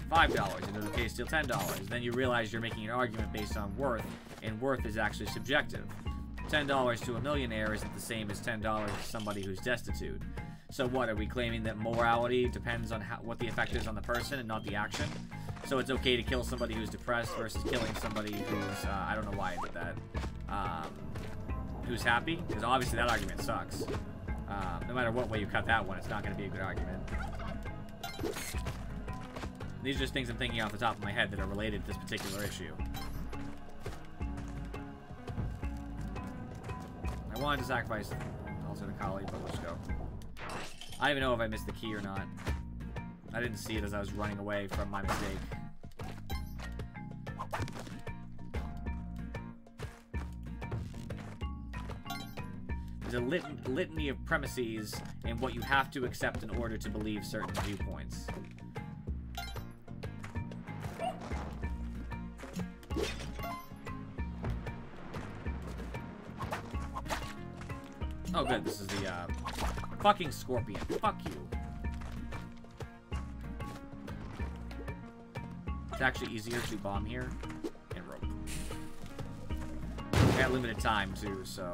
$5? Is it okay to steal $10? Then you realize you're making an argument based on worth, and worth is actually subjective. $10 to a millionaire isn't the same as $10 to somebody who's destitute. So what, are we claiming that morality depends on what the effect is on the person and not the action? So it's okay to kill somebody who's depressed versus killing somebody who's, I don't know why I did that, who's happy? Because obviously that argument sucks. No matter what way you cut that one, it's not going to be a good argument. These are just things I'm thinking off the top of my head that are related to this particular issue. I wanted to sacrifice alternate colleague, but let's go. I don't even know if I missed the key or not. I didn't see it as I was running away from my mistake. There's a litany of premises and what you have to accept in order to believe certain viewpoints. Oh good, this is the fucking scorpion. Fuck you. It's actually easier to bomb here and rope. I got limited time too, so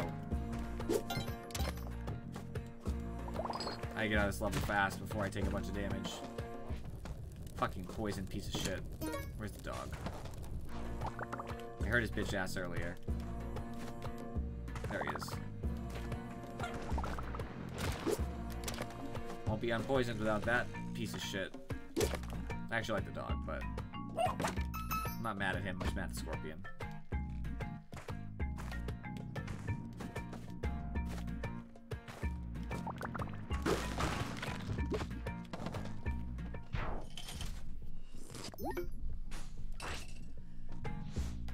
I get out of this level fast before I take a bunch of damage. Fucking poison piece of shit. Where's the dog? I heard his bitch ass earlier. There he is. Won't be unpoisoned without that piece of shit. I actually like the dog, but I'm not mad at him. I'm just mad at the scorpion.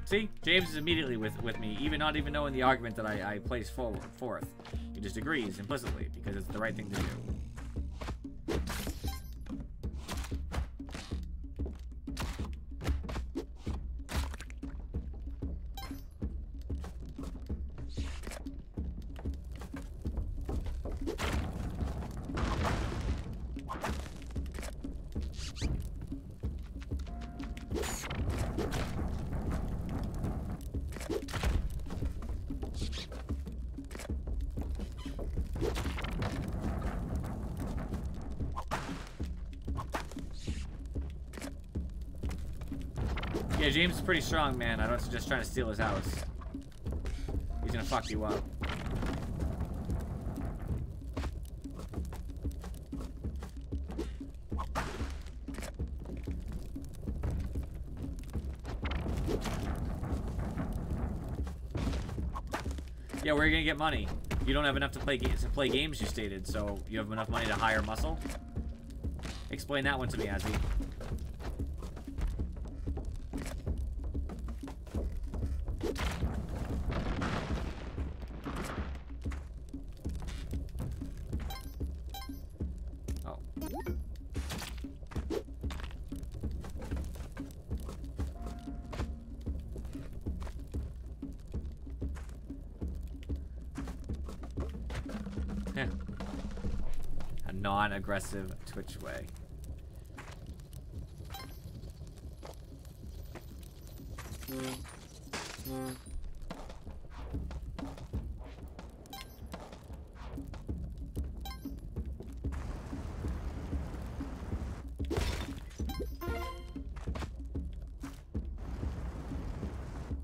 See? James is immediately with me, not even knowing the argument that I placed forth. He just agrees implicitly, because it's the right thing to do. Yeah, James is pretty strong, man. I don't suggest trying to steal his house. He's gonna fuck you up. Yeah, where are you gonna get money? You don't have enough to play games, you stated, so you have enough money to hire muscle? Explain that one to me, Azzy. A non-aggressive Twitch way.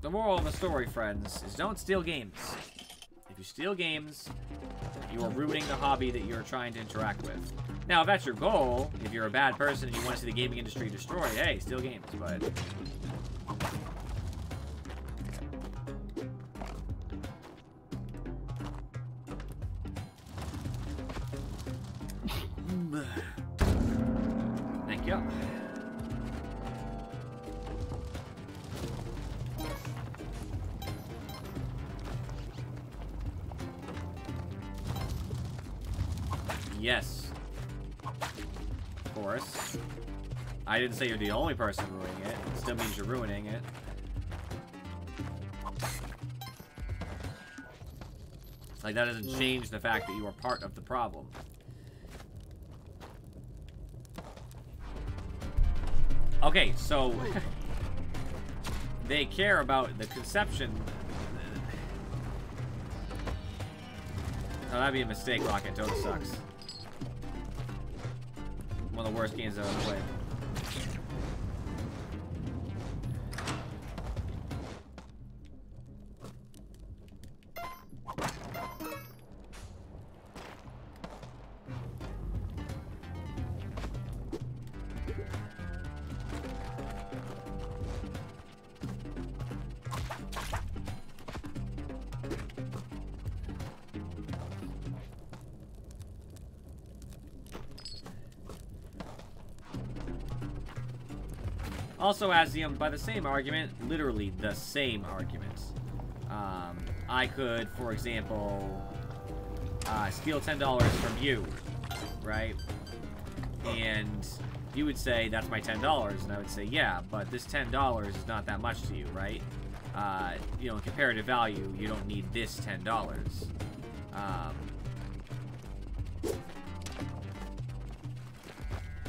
The moral of the story, friends, is don't steal games. If you steal games, you are ruining the hobby that you're trying to interact with. Now, if that's your goal, if you're a bad person and you want to see the gaming industry destroyed, hey, steal games, but... Thank you. Yes. Of course. I didn't say you're the only person ruining it. It still means you're ruining it. Like, that doesn't change the fact that you are part of the problem. Okay, so... they care about the conception... Oh, that'd be a mistake, Rocket. Totally sucks. One of the worst games I've ever played. Also, Azium, by the same argument, literally the same argument, I could, for example, steal $10 from you, right? And you would say, that's my $10, and I would say, yeah, but this $10 is not that much to you, right? You know, in comparative value, you don't need this $10.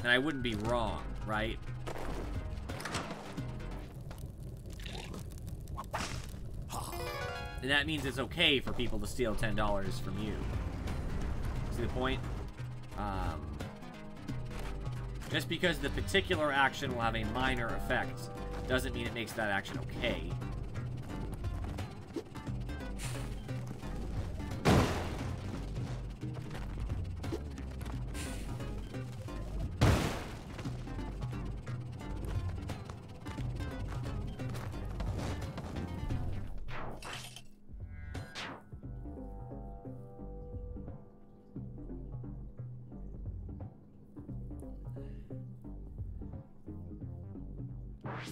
And I wouldn't be wrong, right? And that means it's okay for people to steal $10 from you. See the point? Just because the particular action will have a minor effect doesn't mean it makes that action okay.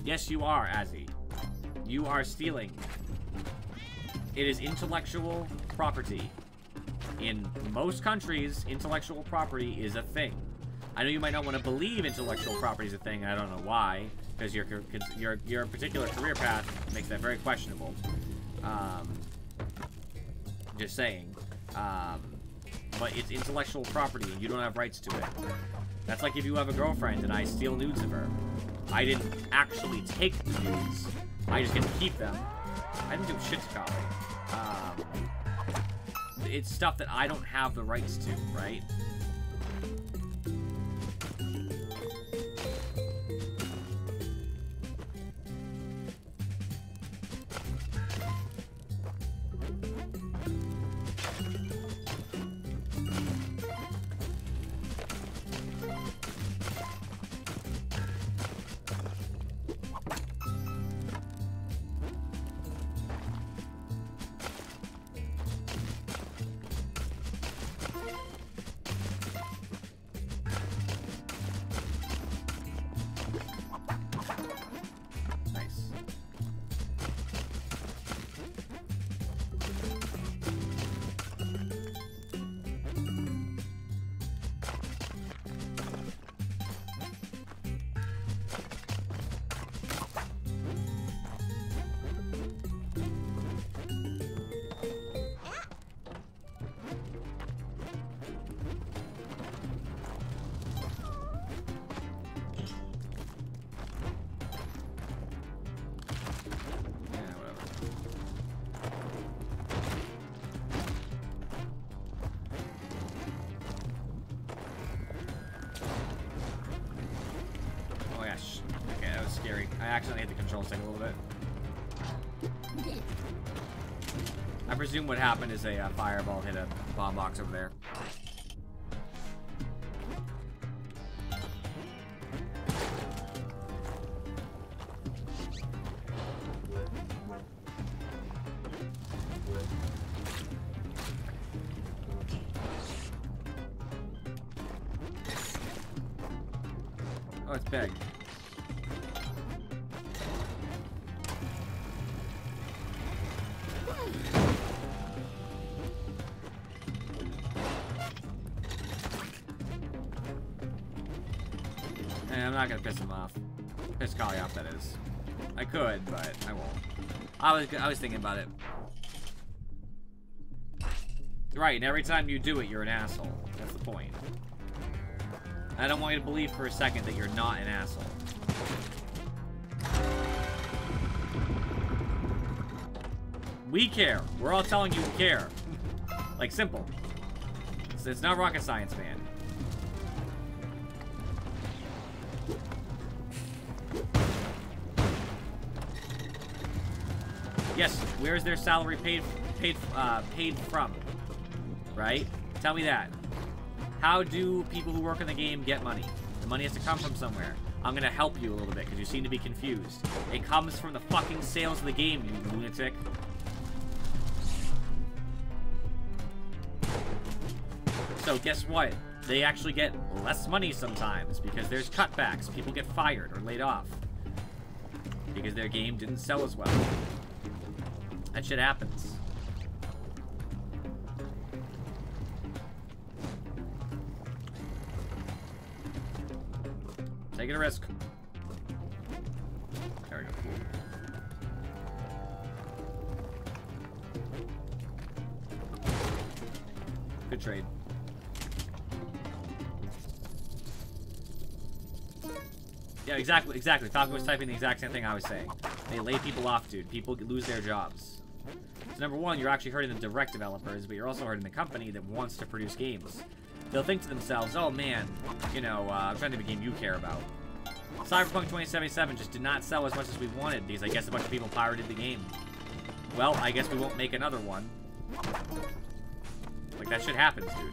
Yes, you are, Azzy. You are stealing. It is intellectual property. In most countries, intellectual property is a thing. I know you might not want to believe intellectual property is a thing, and I don't know why, because your particular career path makes that very questionable. Just saying. But it's intellectual property, and you don't have rights to it. That's like if you have a girlfriend and I steal nudes of her. I didn't actually take the nudes. I just get to keep them. I didn't do shit to Kali. It's stuff that I don't have the rights to, right? I accidentally hit the control stick a little bit. I presume what happened is a fireball hit a bomb box over there. Oh, it's big. I'm not gonna piss him off. Piss Kali off, that is. I could, but I won't. I was thinking about it. Right, and every time you do it, you're an asshole. That's the point. I don't want you to believe for a second that you're not an asshole. We care. We're all telling you we care. Like, simple. It's not rocket science, man. Yes, where is their salary paid from? Right? Tell me that. How do people who work in the game get money? The money has to come from somewhere. I'm gonna help you a little bit because you seem to be confused. It comes from the fucking sales of the game, you lunatic. So guess what? They actually get less money sometimes because there's cutbacks. People get fired or laid off. because their game didn't sell as well. That shit happens. Taking a risk. There we go. Good trade. Yeah, exactly. Falcon was typing the exact same thing I was saying. They lay people off, dude. People lose their jobs. So number one, you're actually hurting the direct developers, but you're also hurting the company that wants to produce games. They'll think to themselves, oh man, you know, I'm trying to make a game you care about. Cyberpunk 2077 just did not sell as much as we wanted because I guess a bunch of people pirated the game. Well, I guess we won't make another one. Like, that shit happens, dude.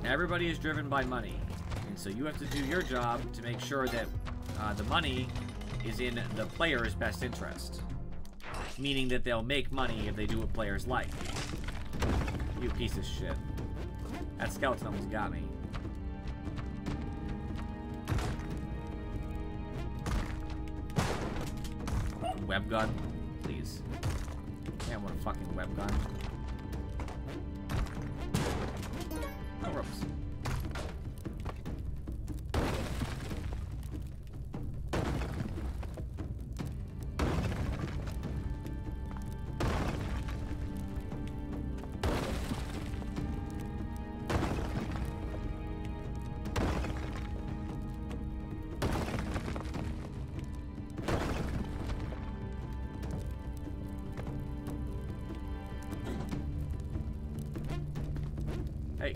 Everybody is driven by money, and so you have to do your job to make sure that the money is in the player's best interest. Meaning that they'll make money if they do what players like. You piece of shit. That skeleton almost got me. Web gun? Please. Yeah, I want a fucking web gun. No ropes. Hey.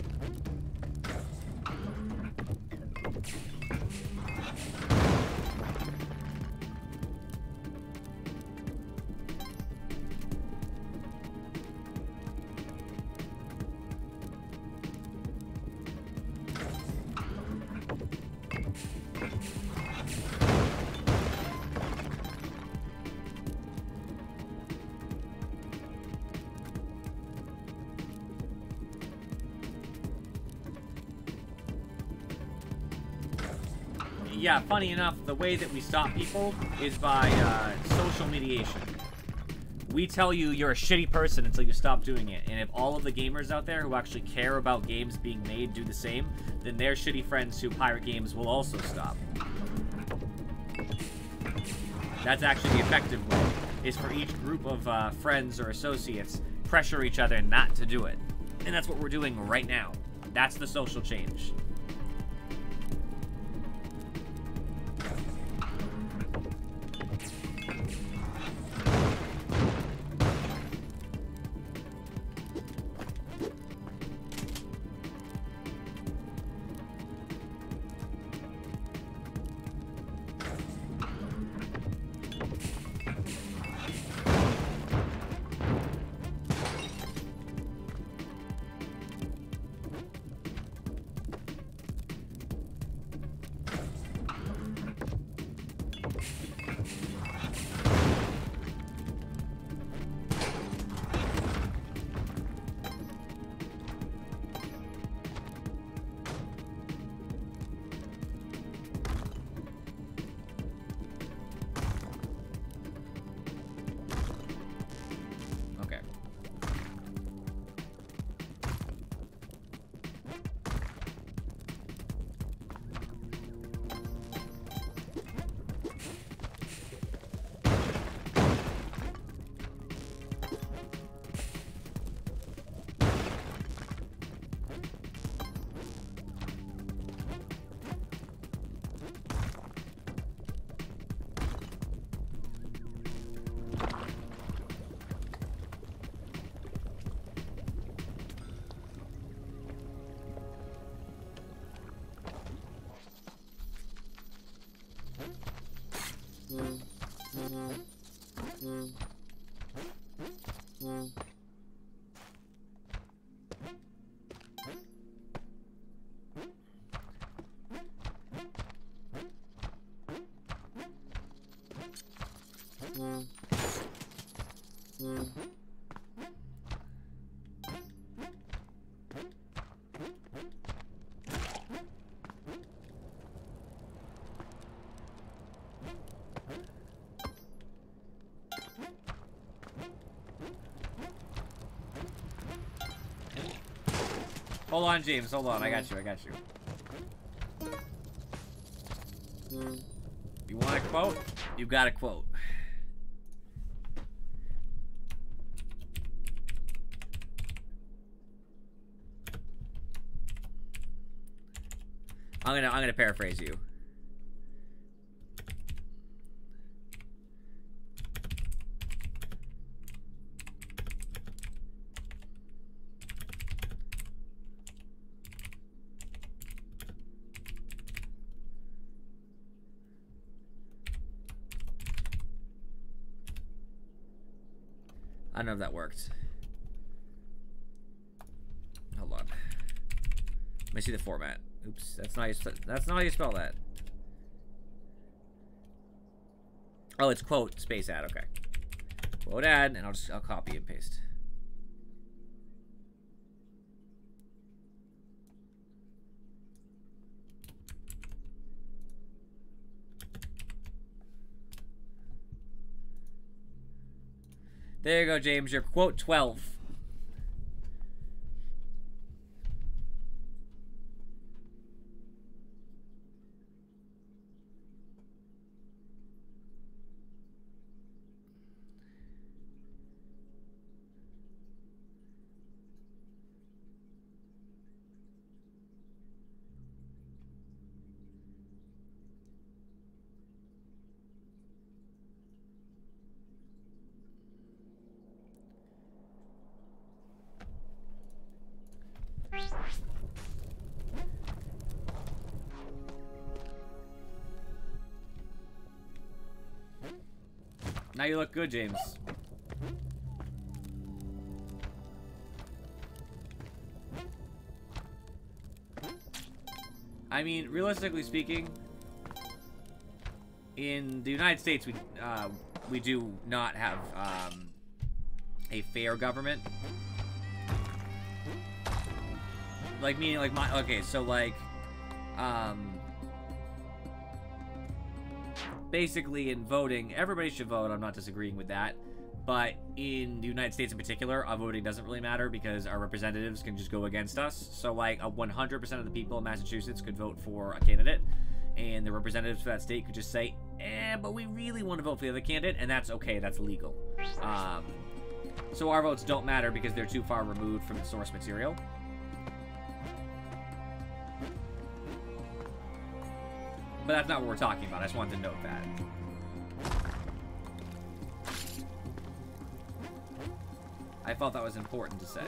Yeah, funny enough, the way that we stop people is by social mediation. We tell you you're a shitty person until you stop doing it, and if all of the gamers out there who actually care about games being made do the same, then their shitty friends who pirate games will also stop. That's actually the effective way, is for each group of friends or associates pressure each other not to do it. And that's what we're doing right now. That's the social change. Hold on, James. Hold on. I got you. I got you. You want a quote? You got a quote. I'm gonna paraphrase you. I don't know if that worked. Hold on. Let me see the format. Oops, that's not how you spell that. Oh, it's quote space ad. Okay. Quote ad, and I'll copy and paste. There you go, James. Your quote 12. Now you look good, James. I mean, realistically speaking, in the United States, we do not have a fair government. Like, meaning, like, okay, so, like, basically in voting, everybody should vote. I'm not disagreeing with that. But in the United States in particular, our voting doesn't really matter because our representatives can just go against us. So, like, 100% of the people in Massachusetts could vote for a candidate, and the representatives for that state could just say, but we really want to vote for the other candidate, and that's okay, that's legal. So our votes don't matter because they're too far removed from the source material. But that's not what we're talking about. I just wanted to note that. I felt that was important to say.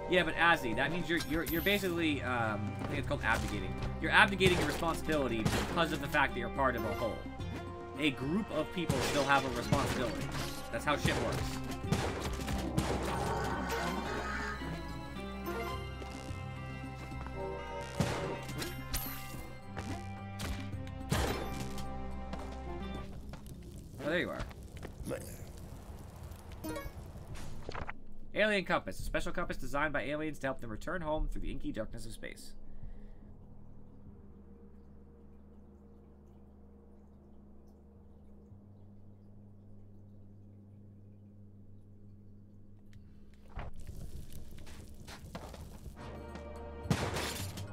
Yeah, but Azzy, that means you're basically, I think it's called abdicating. You're abdicating your responsibility because of the fact that you're part of a whole. A group of people still have a responsibility. That's how shit works. Oh, there you are. Alien Compass. A special compass designed by aliens to help them return home through the inky darkness of space.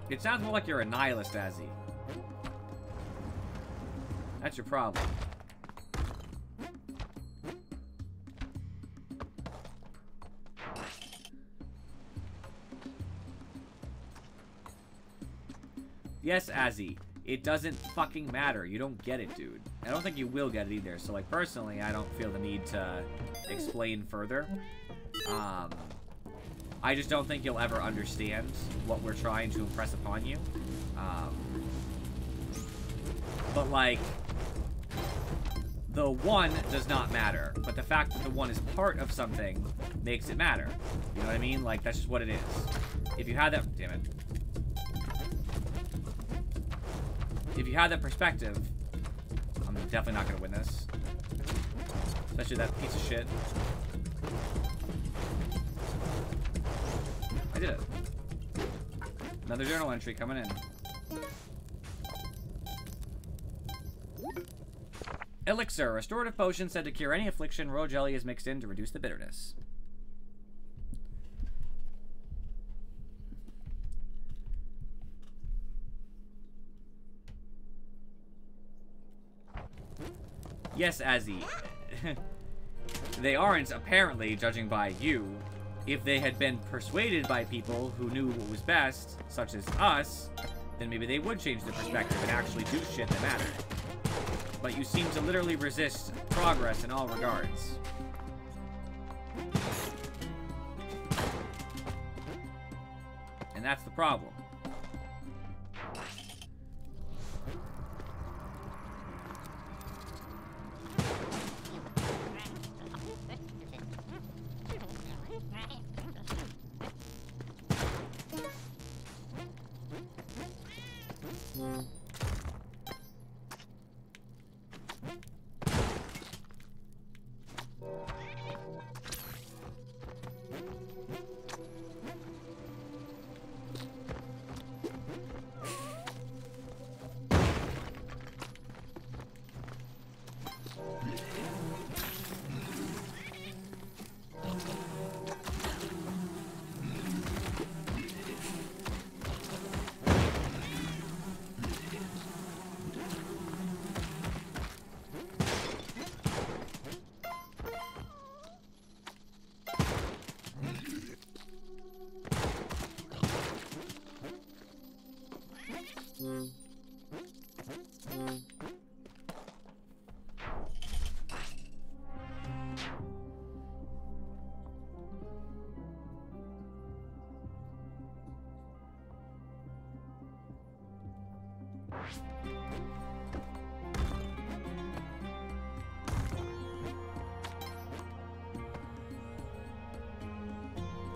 It sounds more like you're a nihilist, Azzy. That's your problem. Yes, Azzy. It doesn't fucking matter. You don't get it, dude. I don't think you will get it either. So, like, personally, I don't feel the need to explain further. I just don't think you'll ever understand what we're trying to impress upon you. But, like, the one does not matter. But the fact that the one is part of something makes it matter. You know what I mean? Like, that's just what it is. If you had that... Damn it. if you have that perspective, I'm definitely not gonna win this. Especially that piece of shit. I did it. Another journal entry coming in. Elixir, restorative potion said to cure any affliction. Royal jelly is mixed in to reduce the bitterness. Yes, Azzy. They aren't, apparently, judging by you. If they had been persuaded by people who knew what was best, such as us, then maybe they would change their perspective and actually do shit that mattered. But you seem to literally resist progress in all regards. And that's the problem.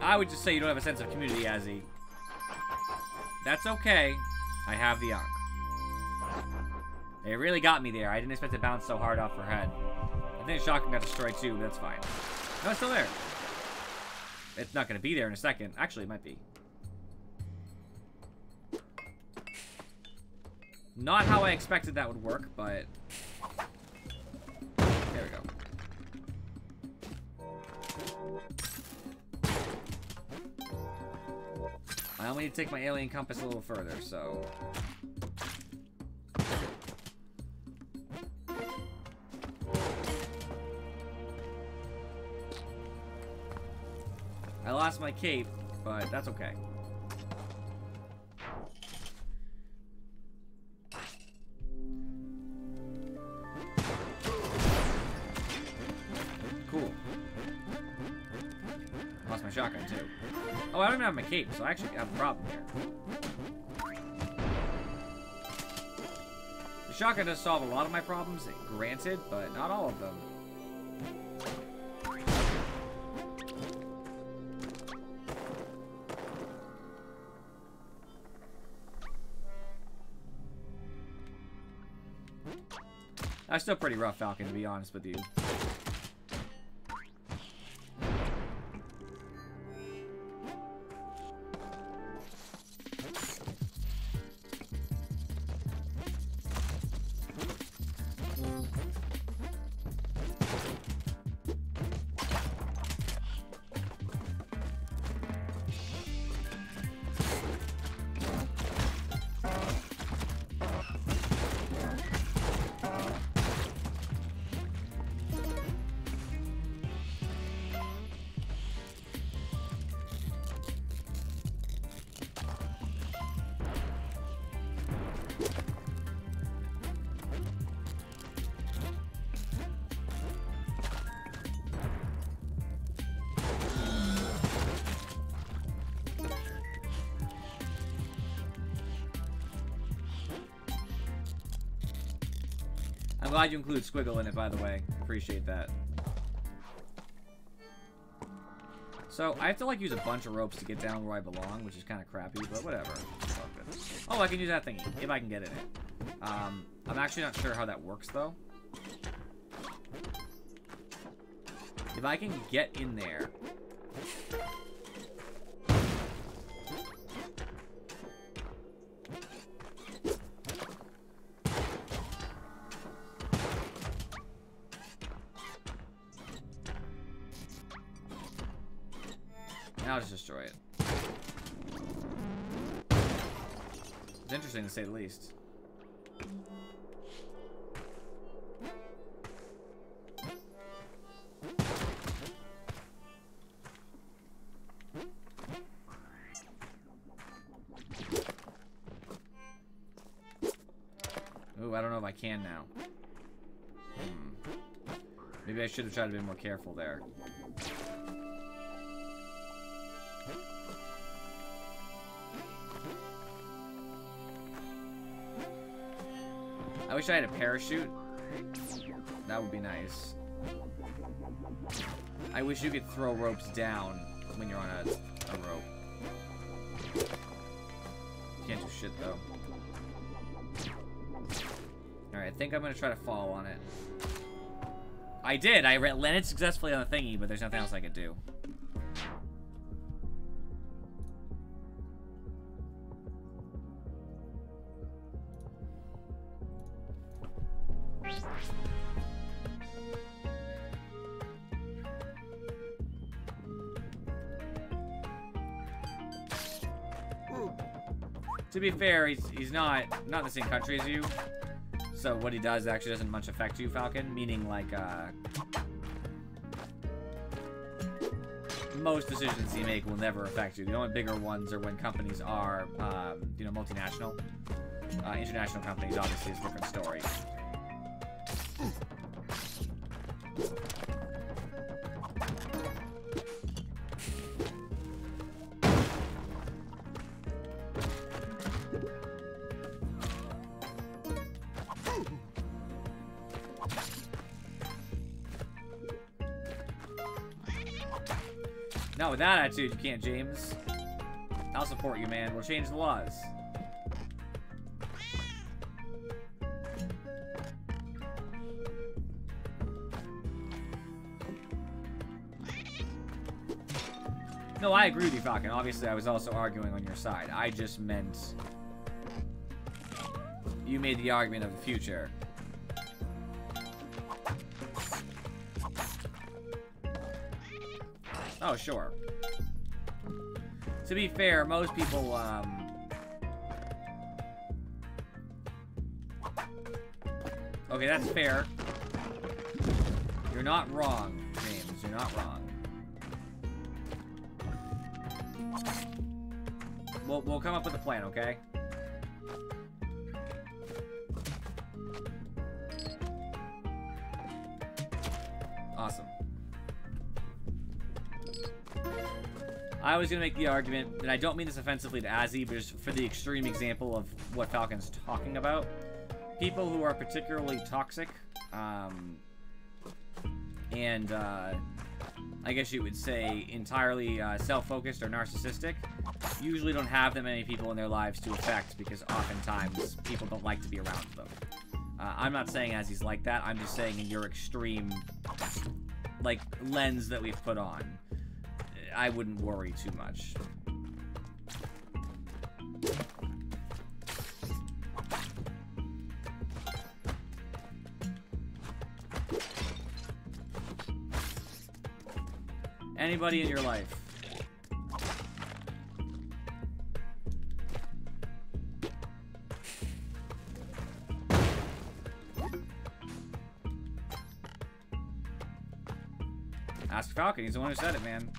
I would just say you don't have a sense of community, Azzy. That's okay. I have the Ankh. It really got me there. I didn't expect to bounce so hard off her head. I think the shotgun got destroyed too, but that's fine. No, it's still there. It's not going to be there in a second. Actually, it might be. Not how I expected that would work, but... There we go. I only need to take my alien compass a little further, so... I lost my cape, but that's okay. Cool. Lost my shotgun, too. Oh, I don't even have my cape, so I actually have a problem here. The shotgun does solve a lot of my problems, granted, but not all of them. That's still pretty rough, Falcon, to be honest with you. I'm glad you include Squiggle in it, by the way. Appreciate that. So, I have to, like, use a bunch of ropes to get down where I belong, which is kind of crappy, but whatever. Oh, I can use that thingy, if I can get in it. I'm actually not sure how that works, though. If I can get in there... Now I'll just destroy it. It's interesting to say the least. Ooh, I don't know if I can now. Maybe I should have tried to be more careful there. I wish I had a parachute. That would be nice. I wish you could throw ropes down when you're on a rope. Can't do shit, though. Alright, I think I'm gonna try to fall on it. I did! I landed successfully on the thingy, but there's nothing else I could do. To be fair, he's not in the same country as you. So what he does actually doesn't much affect you, Falcon. Meaning, like, most decisions you make will never affect you. The only bigger ones are when companies are, you know, multinational. International companies, obviously, is a different story. Not with that attitude, you can't, James. I'll support you, man. We'll change the laws. No, I agree with you, Falcon. Obviously, I was also arguing on your side. I just meant... you made the argument of the future. Oh, sure. To be fair, most people, okay, that's fair. You're not wrong, James. You're not wrong. We'll come up with a plan, okay? Awesome. I was going to make the argument, and I don't mean this offensively to Azzy, but just for the extreme example of what Falcon's talking about. People who are particularly toxic, and I guess you would say entirely self-focused or narcissistic, usually don't have that many people in their lives to affect, because oftentimes people don't like to be around them. I'm not saying Azzy's like that, I'm just saying in your extreme, like, lens that we've put on. I wouldn't worry too much. Anybody in your life? Ask Falcon, he's the one who said it, man.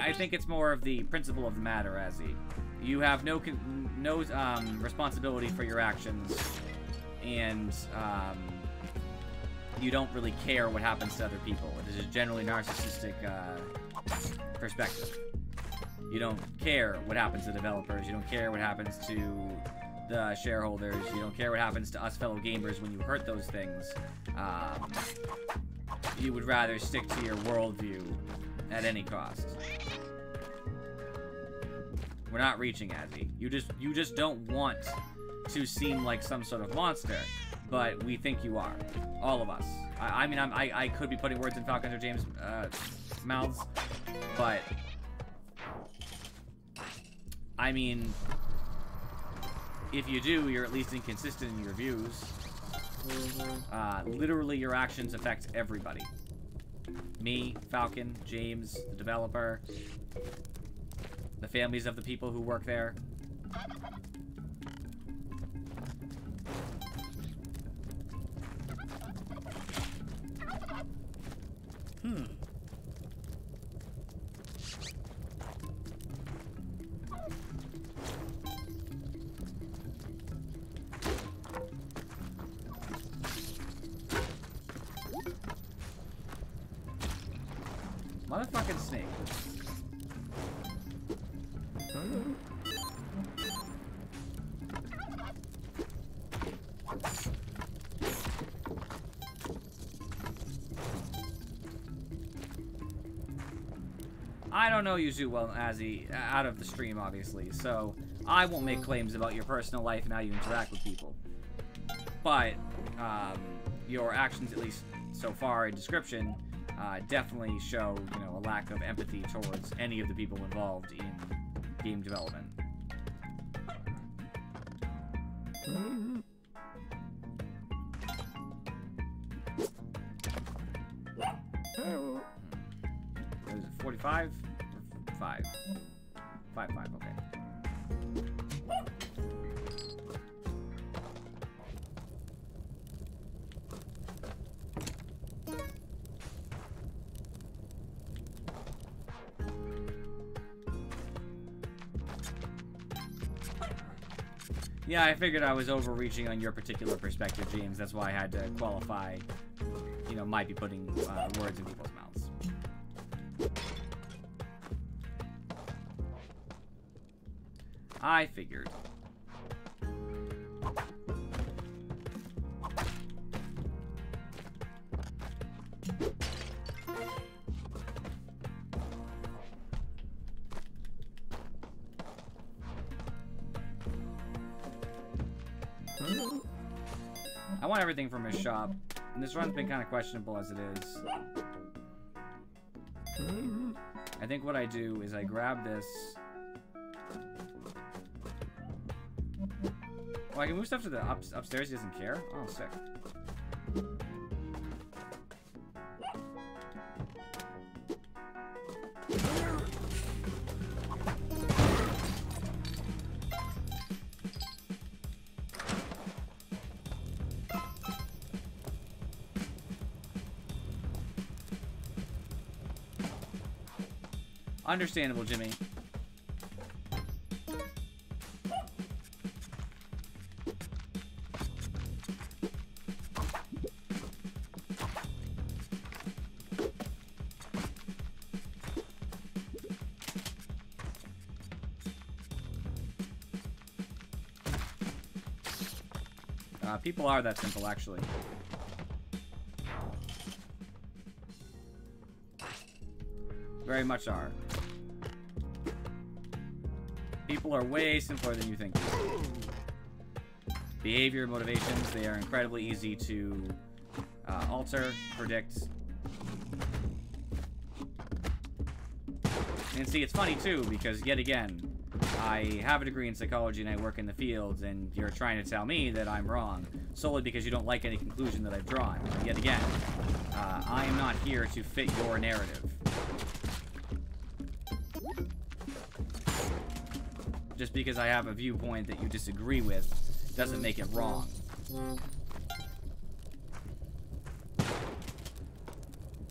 I think it's more of the principle of the matter, Azzy. You have no responsibility for your actions, and you don't really care what happens to other people. It is a generally narcissistic perspective. You don't care what happens to developers. You don't care what happens to the shareholders. You don't care what happens to us fellow gamers when you hurt those things. You would rather stick to your worldview at any cost. We're not reaching, Azzy. You just don't want to seem like some sort of monster, but we think you are. All of us. I mean, I could be putting words in Falcon or James' mouths, but I mean, if you do, you're at least inconsistent in your views. Literally, your actions affect everybody. Me, Falcon, James, the developer, the families of the people who work there. Motherfucking snake. I don't know you too well, Azzy, out of the stream, obviously, so I won't make claims about your personal life and how you interact with people. But, your actions, at least so far in description, definitely show, you know, a lack of empathy towards any of the people involved in game development. What is it, 45? Or 5? 5, okay. Yeah, I figured I was overreaching on your particular perspective, James. That's why I had to qualify, you know, might be putting words in people's mouths. I figured. I want everything from his shop, and this run's been kind of questionable as it is. I think what I do is I grab this. Oh, I can move stuff to the upstairs. He doesn't care. Oh, sick. Understandable, Jimmy. People are that simple, actually. Very much are. People are way simpler than you think. Behavior, motivations, they are incredibly easy to alter, predict. And see, it's funny too, because yet again, I have a degree in psychology and I work in the field, and you're trying to tell me that I'm wrong, solely because you don't like any conclusion that I've drawn. Yet again, I am not here to fit your narrative. Just because I have a viewpoint that you disagree with doesn't make it wrong.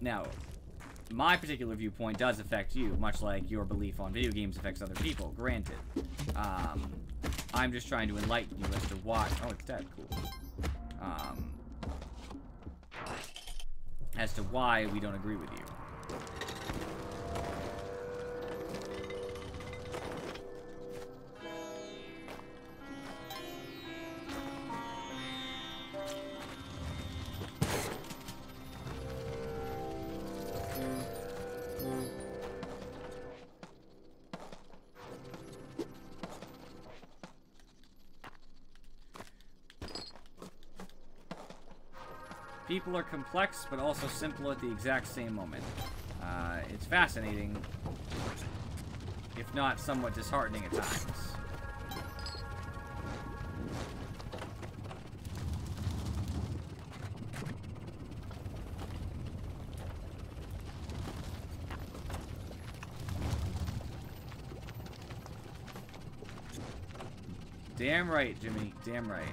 Now, my particular viewpoint does affect you, much like your belief on video games affects other people, granted. I'm just trying to enlighten you as to why... Oh, it's dead. Cool. as to why we don't agree with you. People are complex, but also simple at the exact same moment. It's fascinating, if not somewhat disheartening at times. Damn right, Jimmy. Damn right.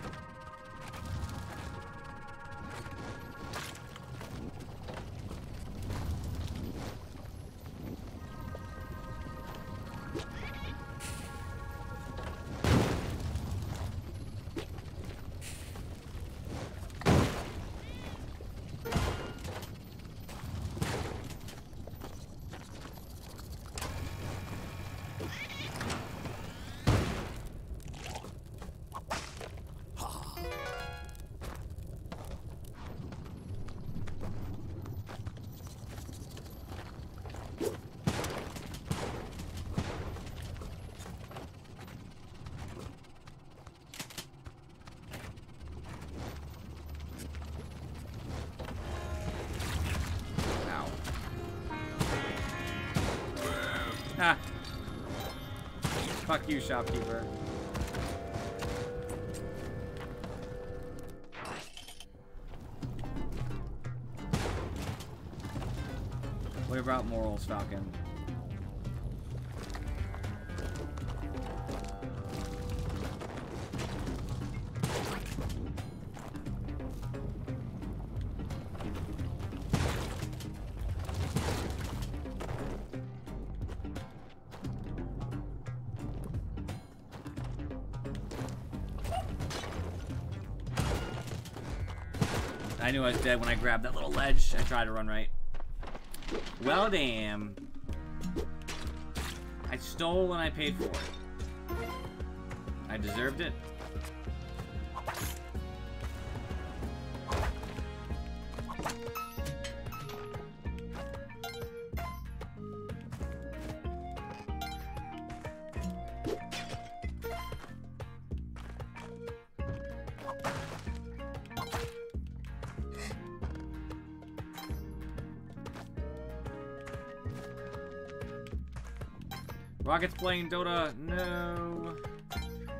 Ha! Fuck you, shopkeeper. What about morals, Falcon? I knew I was dead when I grabbed that little ledge. I tried to run right. Well, damn. I stole and I paid for it. I deserved it. Rocket's playing Dota. No.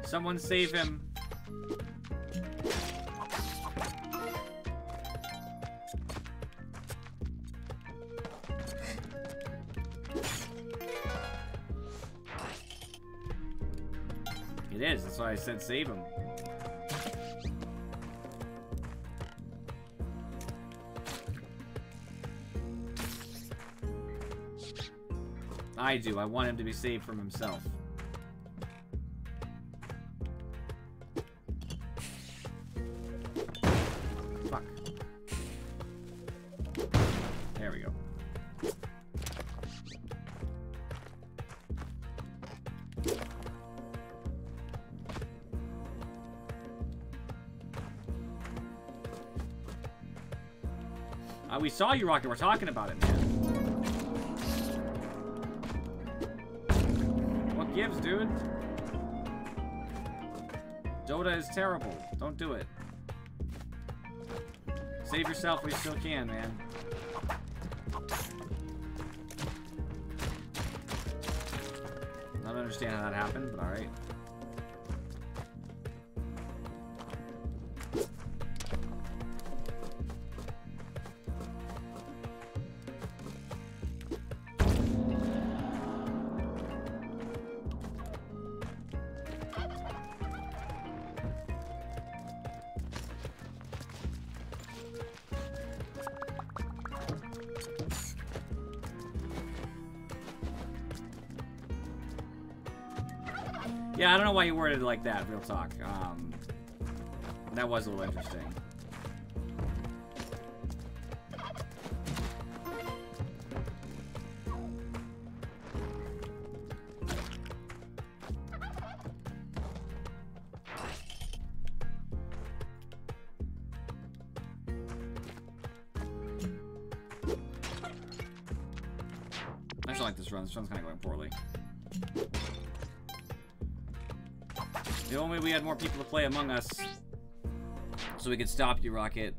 Someone save him. It is. That's why I said save him. I do. I want him to be saved from himself. Fuck. There we go. We saw you, Rocket. We're talking about it, man. What gives, dude? Dota is terrible. Don't do it. Save yourself while you still can, man. I don't understand how that happened, but alright. Yeah, I don't know why you worded it like that, real talk. That was a little interesting. this run. This run's kind of going poorly. The only way we had more people to play Among Us so we could stop you, Rocket.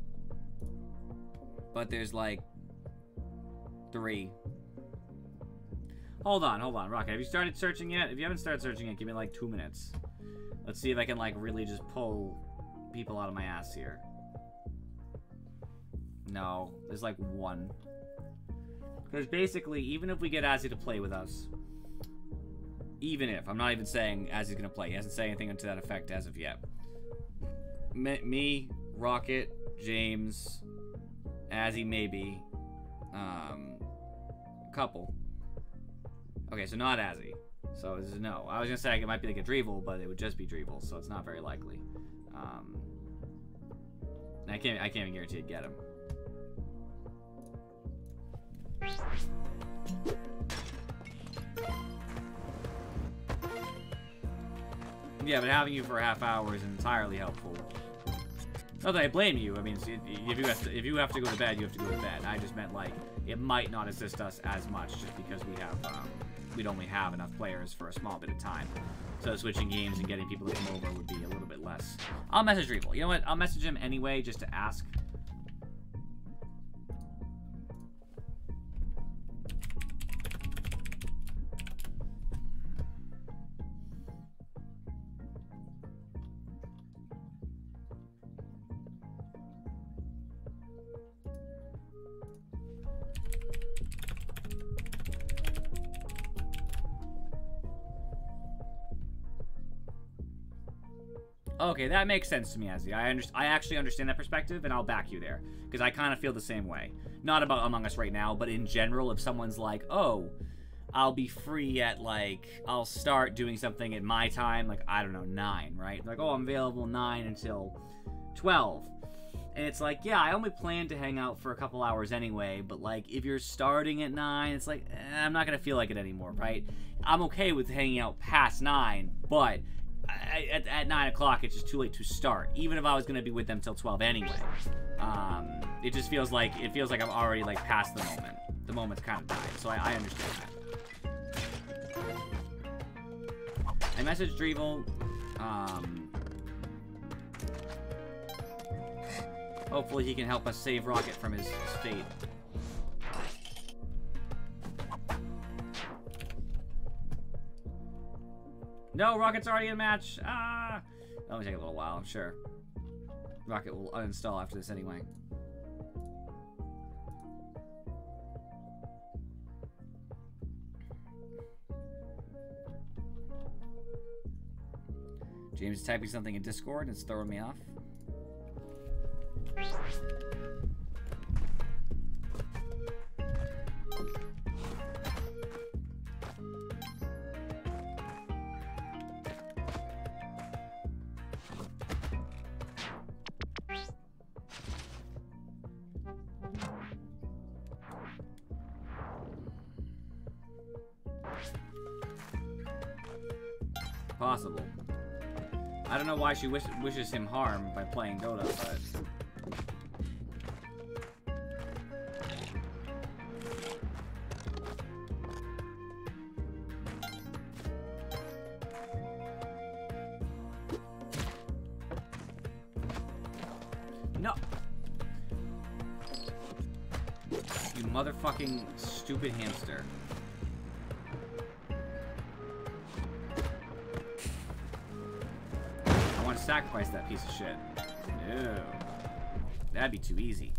But there's like 3. Hold on, Rocket. Have you started searching yet? If you haven't started searching yet, give me like 2 minutes. Let's see if I can like really just pull people out of my ass here. No, there's like 1. Because basically, even if we get Azzy to play with us, even if, I'm not even saying Azzy's gonna play. He hasn't said anything to that effect as of yet. Me, Rocket, James, Azzy maybe, couple. Okay, so not Azzy. So this is no. I was gonna say it might be like a Drevel, but it would just be Drevel, so it's not very likely. I can't even guarantee I'd get him. Yeah, but having you for a half hour is entirely helpful. Not that I blame you. I mean, if you have to go to bed, you have to go to bed. I just meant like it might not assist us as much just because we'd only have enough players for a small bit of time. So switching games and getting people to come over would be a little bit less. I'll message Revel. You know what? I'll message him anyway just to ask. Okay, that makes sense to me, Azzy. I actually understand that perspective, and I'll back you there. Because I kind of feel the same way. Not about Among Us right now, but in general, if someone's like, oh, I'll be free at, like, I'll start doing something at my time, like, I don't know, 9, right? Like, oh, I'm available 9 until 12. And it's like, yeah, I only plan to hang out for a couple hours anyway, but, like, if you're starting at 9, it's like, I'm not going to feel like it anymore, right? I'm okay with hanging out past 9, but at 9 o'clock, it's just too late to start. Even if I was going to be with them till 12 anyway. It just feels like, I'm already, like, past the moment. The moment's kind of died, so I understand that. I messaged Drevel. Hopefully he can help us save Rocket from his fate. No, Rocket's already in a match. Ah! That'll take a little while, I'm sure. Rocket will uninstall after this anyway. James is typing something in Discord and it's throwing me off. Possible. I don't know why she wishes him harm by playing Dota, but... No! You motherfucking stupid hamster. Sacrifice that piece of shit. No. That'd be too easy.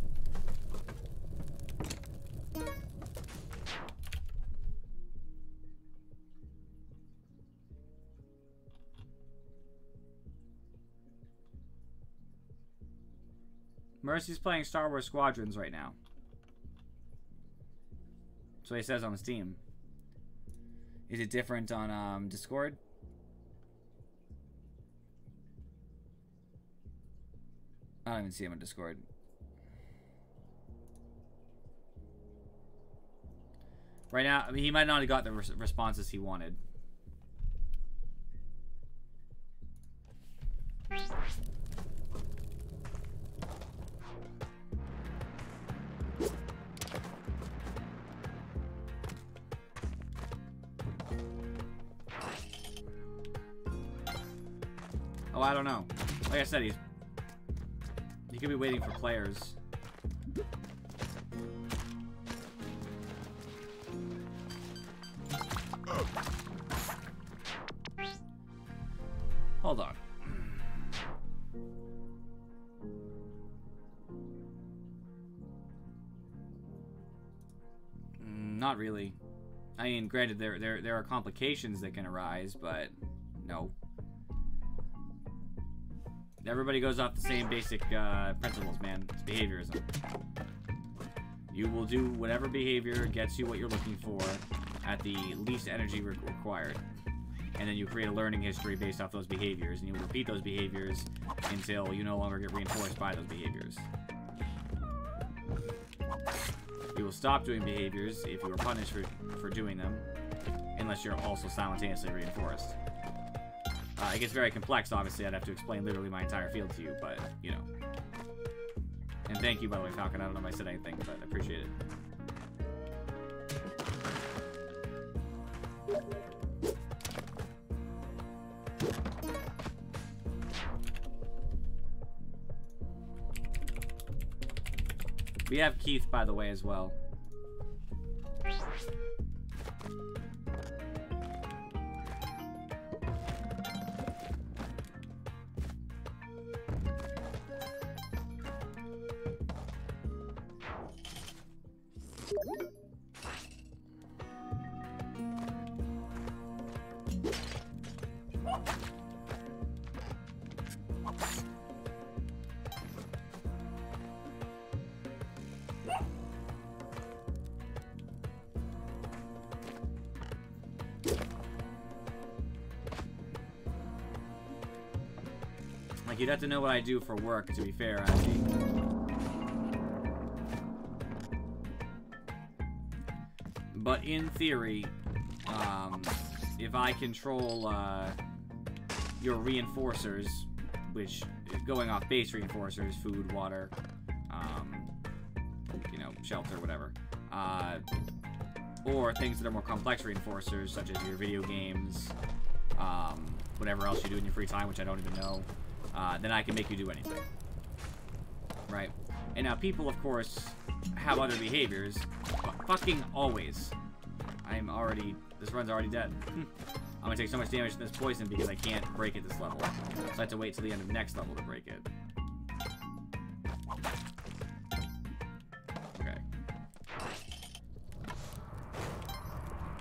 Mercy's playing Star Wars Squadrons right now. That's what he says on Steam. Is it different on Discord? I don't even see him on Discord. Right now, I mean, he might not have got the responses he wanted. Oh, I don't know. Like I said, he could be waiting for players. Hold on. Not really. I mean, granted, there are complications that can arise, but no. Everybody goes off the same basic principles, man. It's behaviorism. You will do whatever behavior gets you what you're looking for at the least energy required. And then you create a learning history based off those behaviors, and you'll repeat those behaviors until you no longer get reinforced by those behaviors. You will stop doing behaviors if you are punished for doing them, unless you're also simultaneously reinforced. It gets very complex, obviously. I'd have to explain literally my entire field to you, but, you know. And thank you, by the way, Falcon. I don't know if I said anything, but I appreciate it. We have Keith, by the way, as well. Like, you'd have to know what I do for work, to be fair, I think. But in theory, if I control your reinforcers, which, going off base reinforcers, food, water, you know, shelter, whatever, or things that are more complex reinforcers, such as your video games, whatever else you do in your free time, which I don't even know, then I can make you do anything. Right? And now people, of course, have other behaviors, but fucking always. This run's already dead. I'm gonna take so much damage from this poison because I can't break it this level. So I have to wait till the end of the next level to break it. Okay.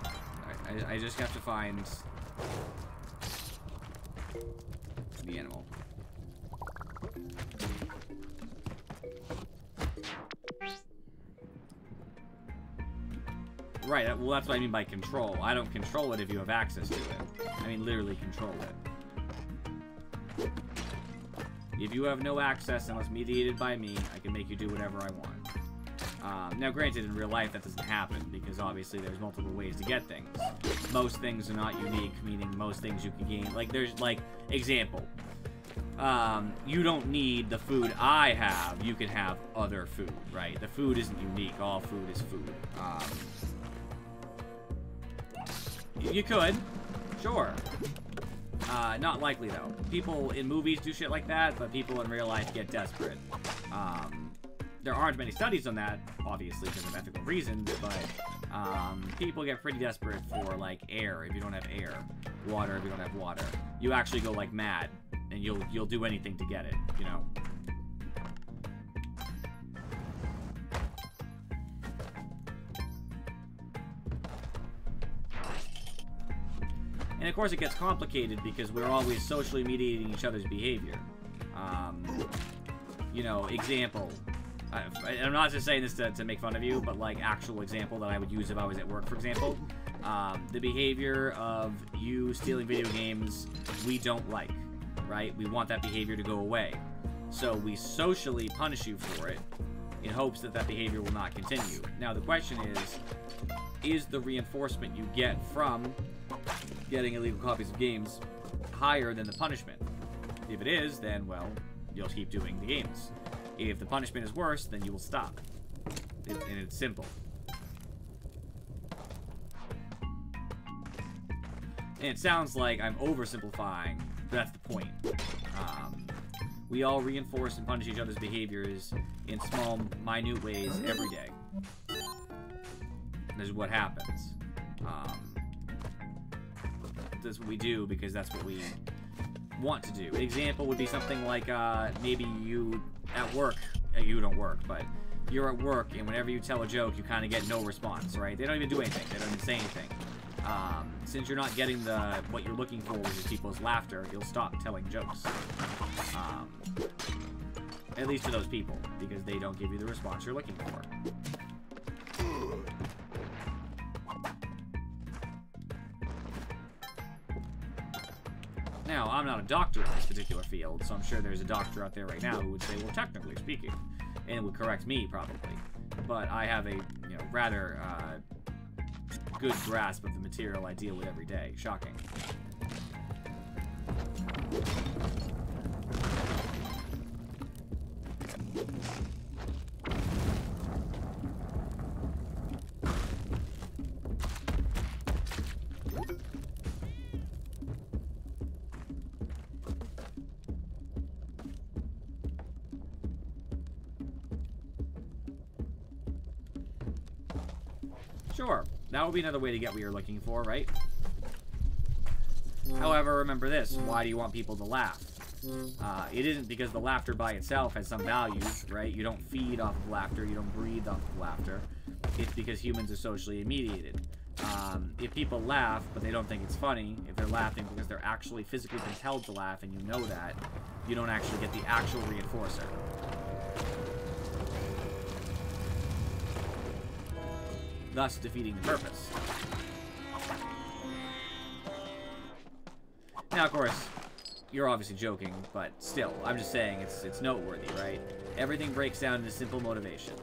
Alright, I just have to find the animal. Right, well, that's what I mean by control. I don't control it if you have access to it. I mean, literally control it. If you have no access unless mediated by me, I can make you do whatever I want. Now, granted, in real life, that doesn't happen, because obviously there's multiple ways to get things. Most things are not unique, meaning most things you can gain. Like, there's, like, example. You don't need the food I have. You can have other food, right? The food isn't unique. All food is food. You could. Sure. Not likely, though. People in movies do shit like that, but people in real life get desperate. There aren't many studies on that, obviously, because of ethical reasons, but people get pretty desperate for, like, air if you don't have air. Water if you don't have water. You actually go, like, mad, and you'll do anything to get it, you know? And of course it gets complicated because we're always socially mediating each other's behavior. You know, example. I'm not just saying this to make fun of you, but like actual example that I would use if I was at work, for example. The behavior of you stealing video games, we don't like, right? We want that behavior to go away. So we punish you for it in hopes that that behavior will not continue. Now the question is the reinforcement you get from getting illegal copies of games higher than the punishment? If it is, then, well, you'll keep doing the games. If the punishment is worse, then you will stop. And it's simple. And it sounds like I'm oversimplifying, but that's the point. We all reinforce and punish each other's behaviors in small, minute ways every day. This is what happens. That's what we do because that's what we want to do. An example would be something like maybe you at work, you don't work, but you're at work and whenever you tell a joke, you kind of get no response, right? They don't even do anything. They don't even say anything. Since you're not getting what you're looking for, which is people's laughter, you'll stop telling jokes. At least to those people, because they don't give you the response you're looking for. Now, I'm not a doctor in this particular field, so I'm sure there's a doctor out there right now who would say, well, technically speaking, and would correct me, probably. But I have a, rather, good grasp of the material I deal with every day. Shocking. Sure, that would be another way to get what you're looking for, right? However, remember this, why do you want people to laugh? It isn't because the laughter by itself has some value, right? You don't feed off of laughter, you don't breathe off of laughter. It's because humans are socially mediated. If people laugh, but they don't think it's funny, if they're laughing because they're actually physically compelled to laugh and you know that, you don't actually get the actual reinforcer. Thus defeating the purpose. Now, of course, you're obviously joking, but still, I'm just saying it's noteworthy, right? Everything breaks down into simple motivation.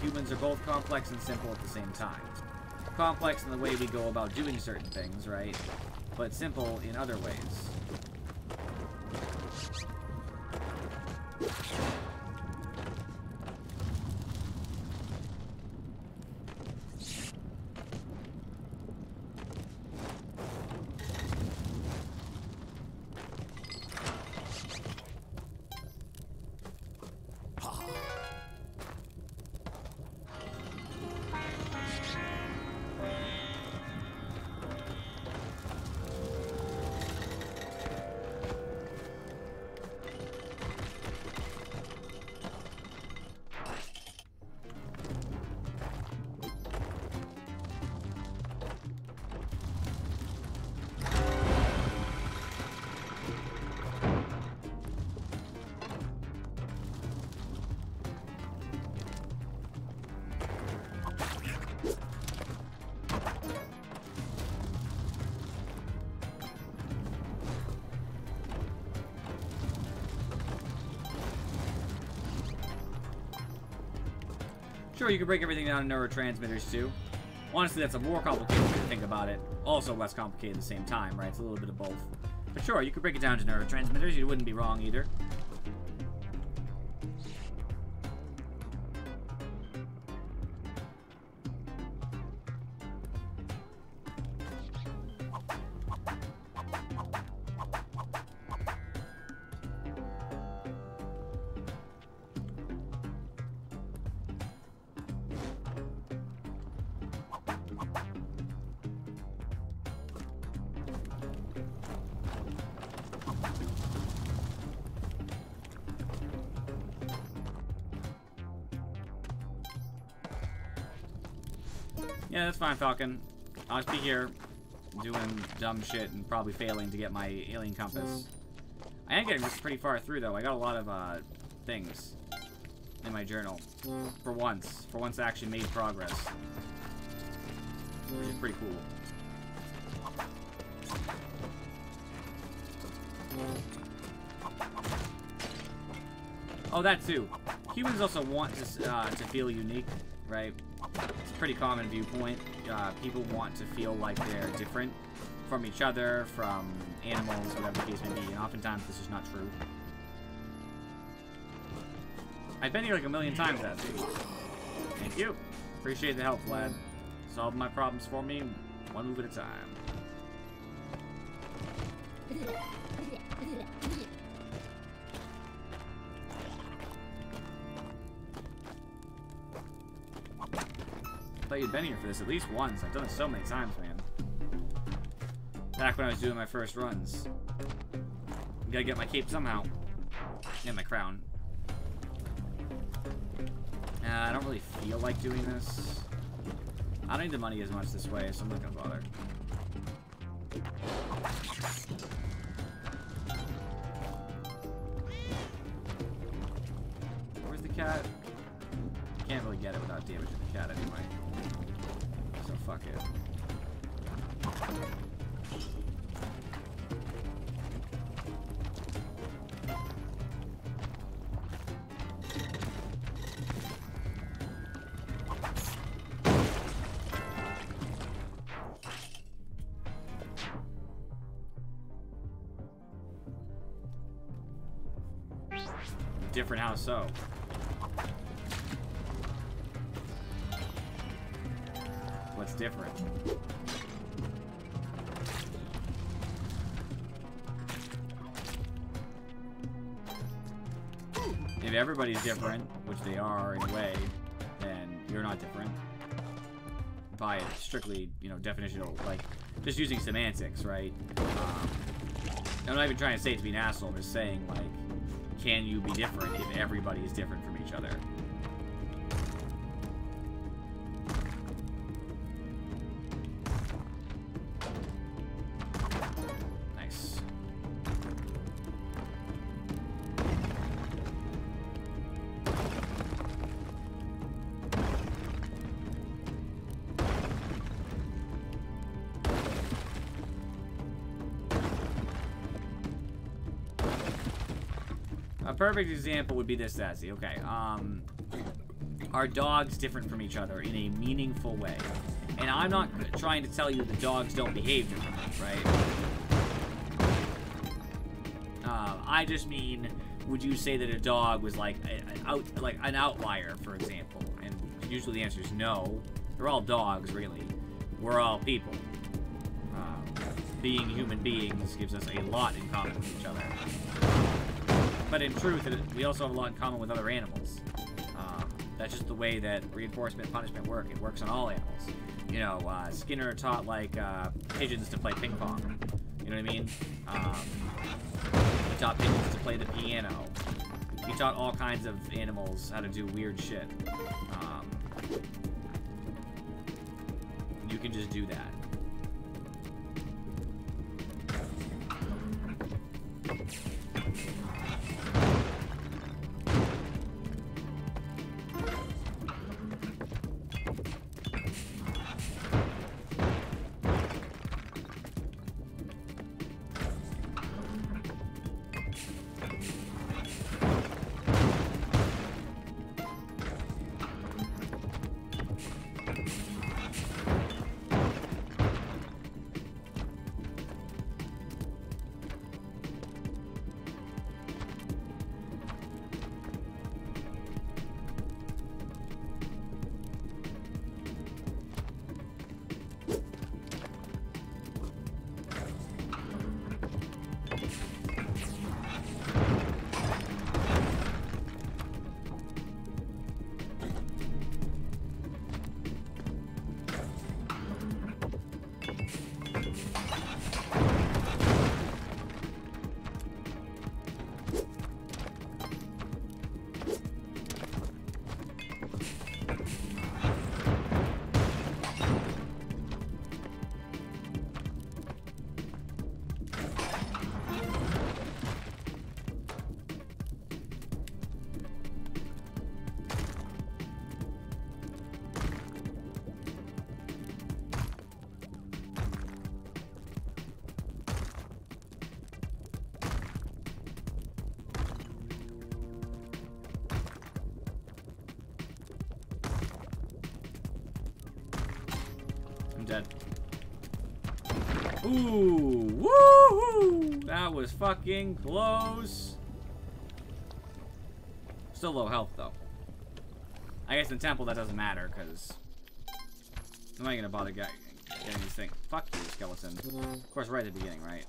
Humans are both complex and simple at the same time. Complex in the way we go about doing certain things, right? But simple in other ways. Sure, you can break everything down in neurotransmitters too. Honestly, that's a more complicated way to think about it. Also less complicated at the same time, right? It's a little bit of both. But sure, you could break it down to neurotransmitters. You wouldn't be wrong either. Yeah, that's fine, Falcon. I'll just be here doing dumb shit and probably failing to get my alien compass. I am getting this pretty far through, though. I got a lot of things in my journal. For once. For once I actually made progress. Which is pretty cool. Oh, that too. Humans also want to feel unique, right? It's a pretty common viewpoint. People want to feel like they're different from each other, from animals, whatever the case may be, and oftentimes this is not true. I've been here like a million times, that too. Thank you. Appreciate the help, lad. Solving my problems for me, one move at a time. I thought you'd been here for this at least once. I've done it so many times, man. Back when I was doing my first runs. Gotta get my cape somehow. And my crown. I don't really feel like doing this. I don't need the money as much this way, so I'm not gonna bother. Where's the cat? Can't really get it without damaging the cat anyway. So fuck it. Different, how so? What's different? If everybody's different, which they are in a way, then you're not different. By strictly, you know, definitional, like, just using semantics, right? I'm not even trying to say it to be an asshole, I'm just saying, like, can you be different if everybody is different from each other? Nice. A perfect example would be this, Sassy. Okay, are dogs different from each other in a meaningful way? And I'm not trying to tell you that dogs don't behave differently, right? I just mean, would you say that a dog was like an outlier, for example? And usually the answer is no. They're all dogs, really. We're all people. Being human beings gives us a lot in common with each other. But in truth, we also have a lot in common with other animals. That's just the way that reinforcement and punishment work. It works on all animals. You know, Skinner taught, like, pigeons to play ping pong. You know what I mean? He taught pigeons to play the piano. He taught all kinds of animals how to do weird shit. You can just do that. Dead. Ooh, woohoo! That was fucking close. Still low health though. I guess in temple that doesn't matter because Am I gonna bother getting these things? Fuck you, skeleton. Of course, right at the beginning, right?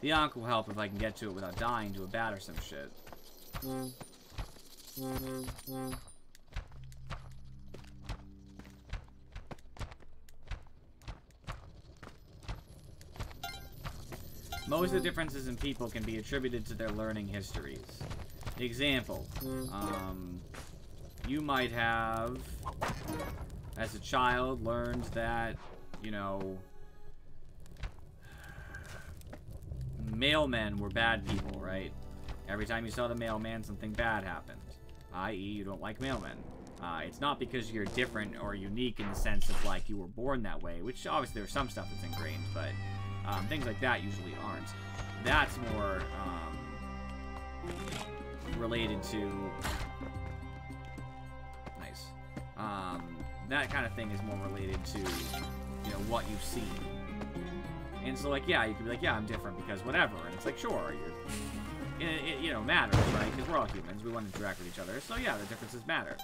The Ankh will help if I can get to it without dying to a bat or some shit. Most of the differences in people can be attributed to their learning histories. Example, you might have, as a child, learned that, you know, mailmen were bad people, right? Every time you saw the mailman, something bad happened. I.e., you don't like mailmen. It's not because you're different or unique in the sense of, like, you were born that way, which obviously there's some stuff that's ingrained, but things like that usually aren't. That's more related to... Nice. That kind of thing is more related to, you know, what you've seen. And so, like, yeah, you could be like, yeah, I'm different because whatever. And it's like, sure, it you know, matters, right? Because we're all humans. We want to interact with each other. So, yeah, the differences matter.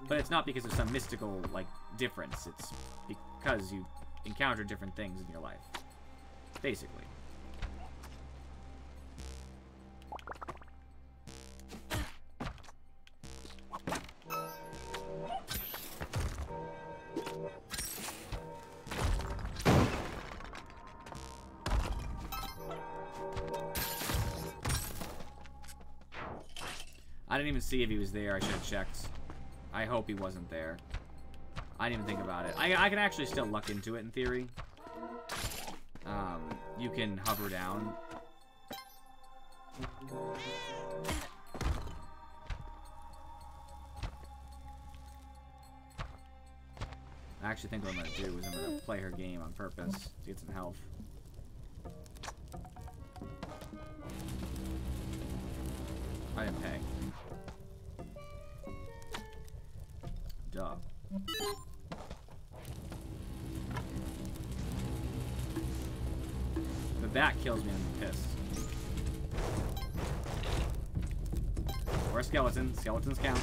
But it's not because of some mystical, like, difference. It's because you encounter different things in your life. Basically. I didn't even see if he was there. I should have checked. I hope he wasn't there. I didn't even think about it. I can actually still luck into it in theory. You can hover down. I actually think what I'm going to do is I'm going to play her game on purpose to get some health. I didn't pay. Duh. If a bat kills me, I'm pissed. Or a skeleton. Skeletons count.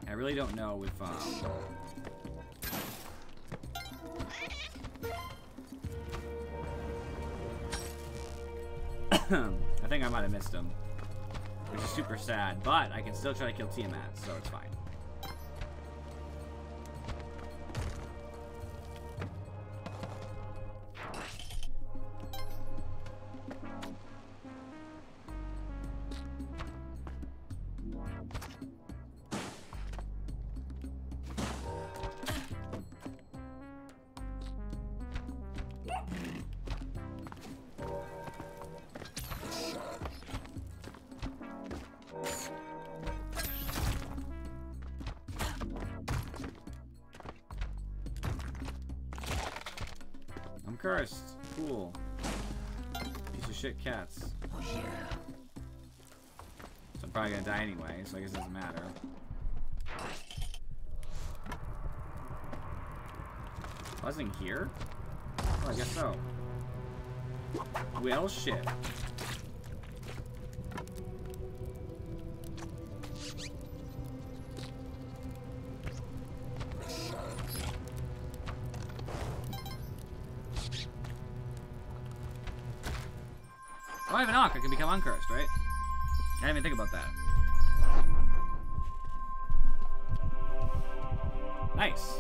I really don't know if, I think I might have missed him, which is super sad, but I can still try to kill Tiamat, so it's fine. I'm cursed. Cool. Piece of shit cats. So I'm probably gonna die anyway, so I guess it doesn't matter. Wasn't here? Oh, I guess so. Well, shit. Oh, I have an Ankh. I can become uncursed, right? I didn't even think about that. Nice.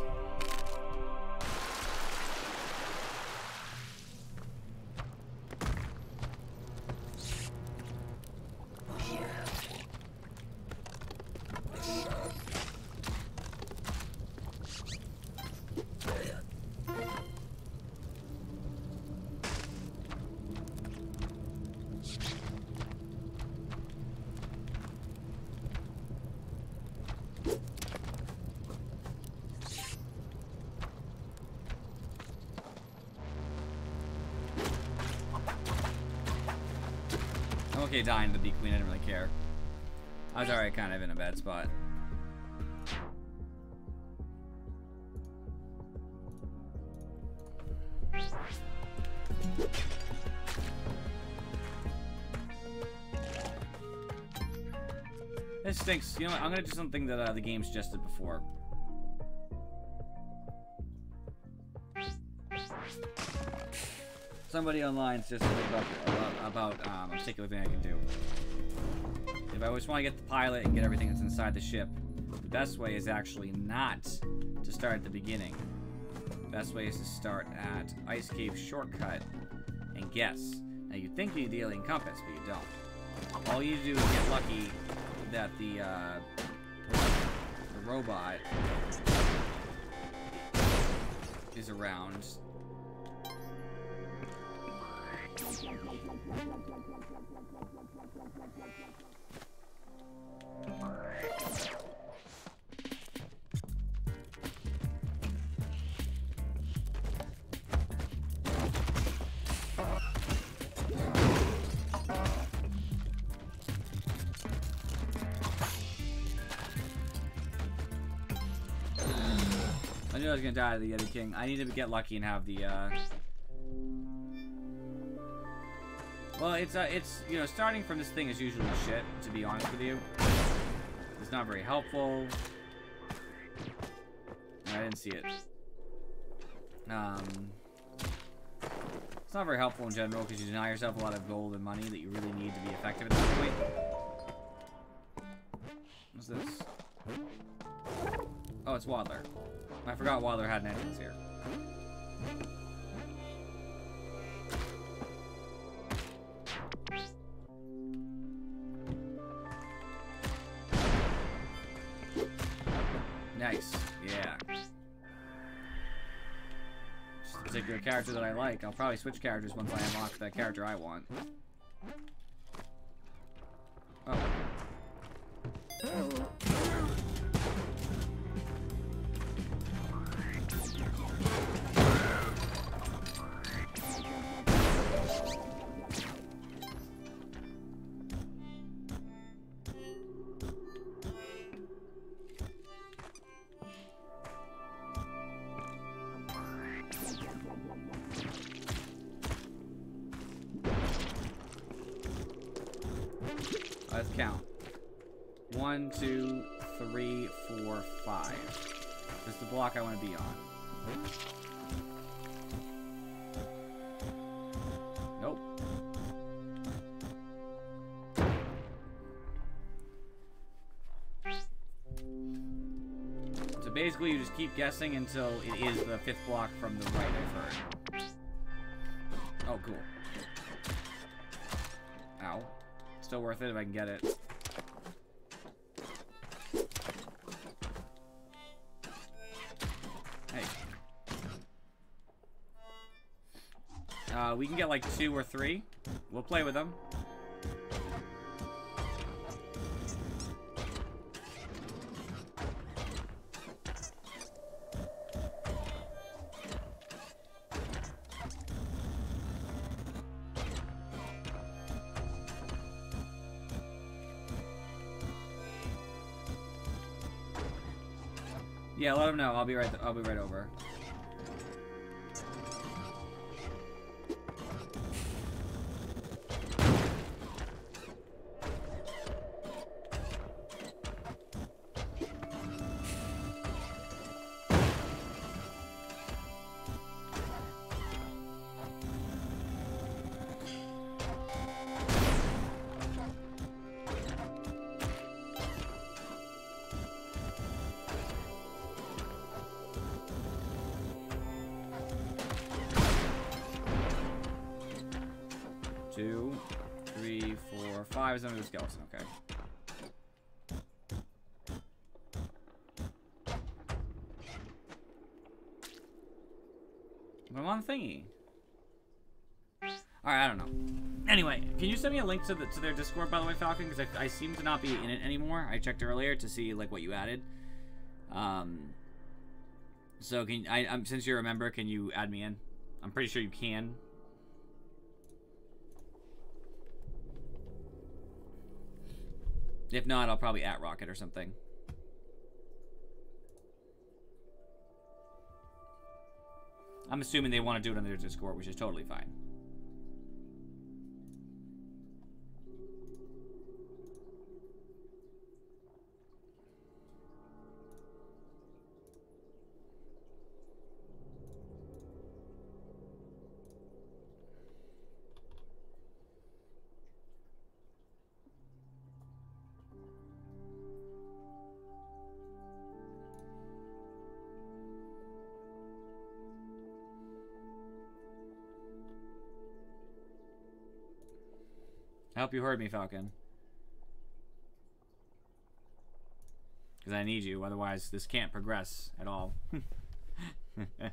okay dying to be queen. I didn't really care. I was already kind of in a bad spot. This stinks. You know what? I'm gonna do something that the game suggested before. Somebody online suggested about a particular thing I can do. If I just want to get the pilot and get everything that's inside the ship, the best way is actually not to start at the beginning. The best way is to start at Ice Cave Shortcut and guess. Now you think you need the alien compass, but you don't. All you do is get lucky that the robot is around. I knew I was gonna die to the Yeti King. I need to get lucky and have the well, it's you know, starting from this thing is usually shit, to be honest with you. It's not very helpful. I didn't see it. It's not very helpful in general because you deny yourself a lot of gold and money that you really need to be effective at this point. What's this? Oh, it's Waddler. I forgot Waddler had an entrance here. Nice. Yeah. Just a particular character that I like. I'll probably switch characters once I unlock that character I want. Oh. Let's count. 1, 2, 3, 4, 5. This is the block I want to be on. Nope. So basically you just keep guessing until it is the 5th block from the right, I've heard. Oh, cool. Ow. Still worth it if I can get it. Hey. We can get like 2 or 3. We'll play with them. Yeah, let them know. I'll be right over. Two, 3, 4, 5 is under the skeleton, okay. I'm on the thingy. Alright, I don't know. Anyway, can you send me a link to their Discord, by the way, Falcon? Because I seem to not be in it anymore. I checked earlier to see like what you added. So can since you're a member, can you add me in? I'm pretty sure you can. If not, I'll probably at Rocket or something. I'm assuming they want to do it on their Discord, which is totally fine. I hope you heard me, Falcon. Because I need you, otherwise this can't progress at all. Alright,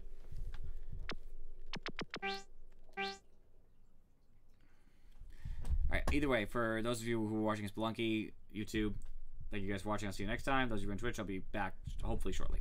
either way, for those of you who are watching Spelunky, YouTube, thank you guys for watching. I'll see you next time. Those of you on Twitch, I'll be back hopefully shortly.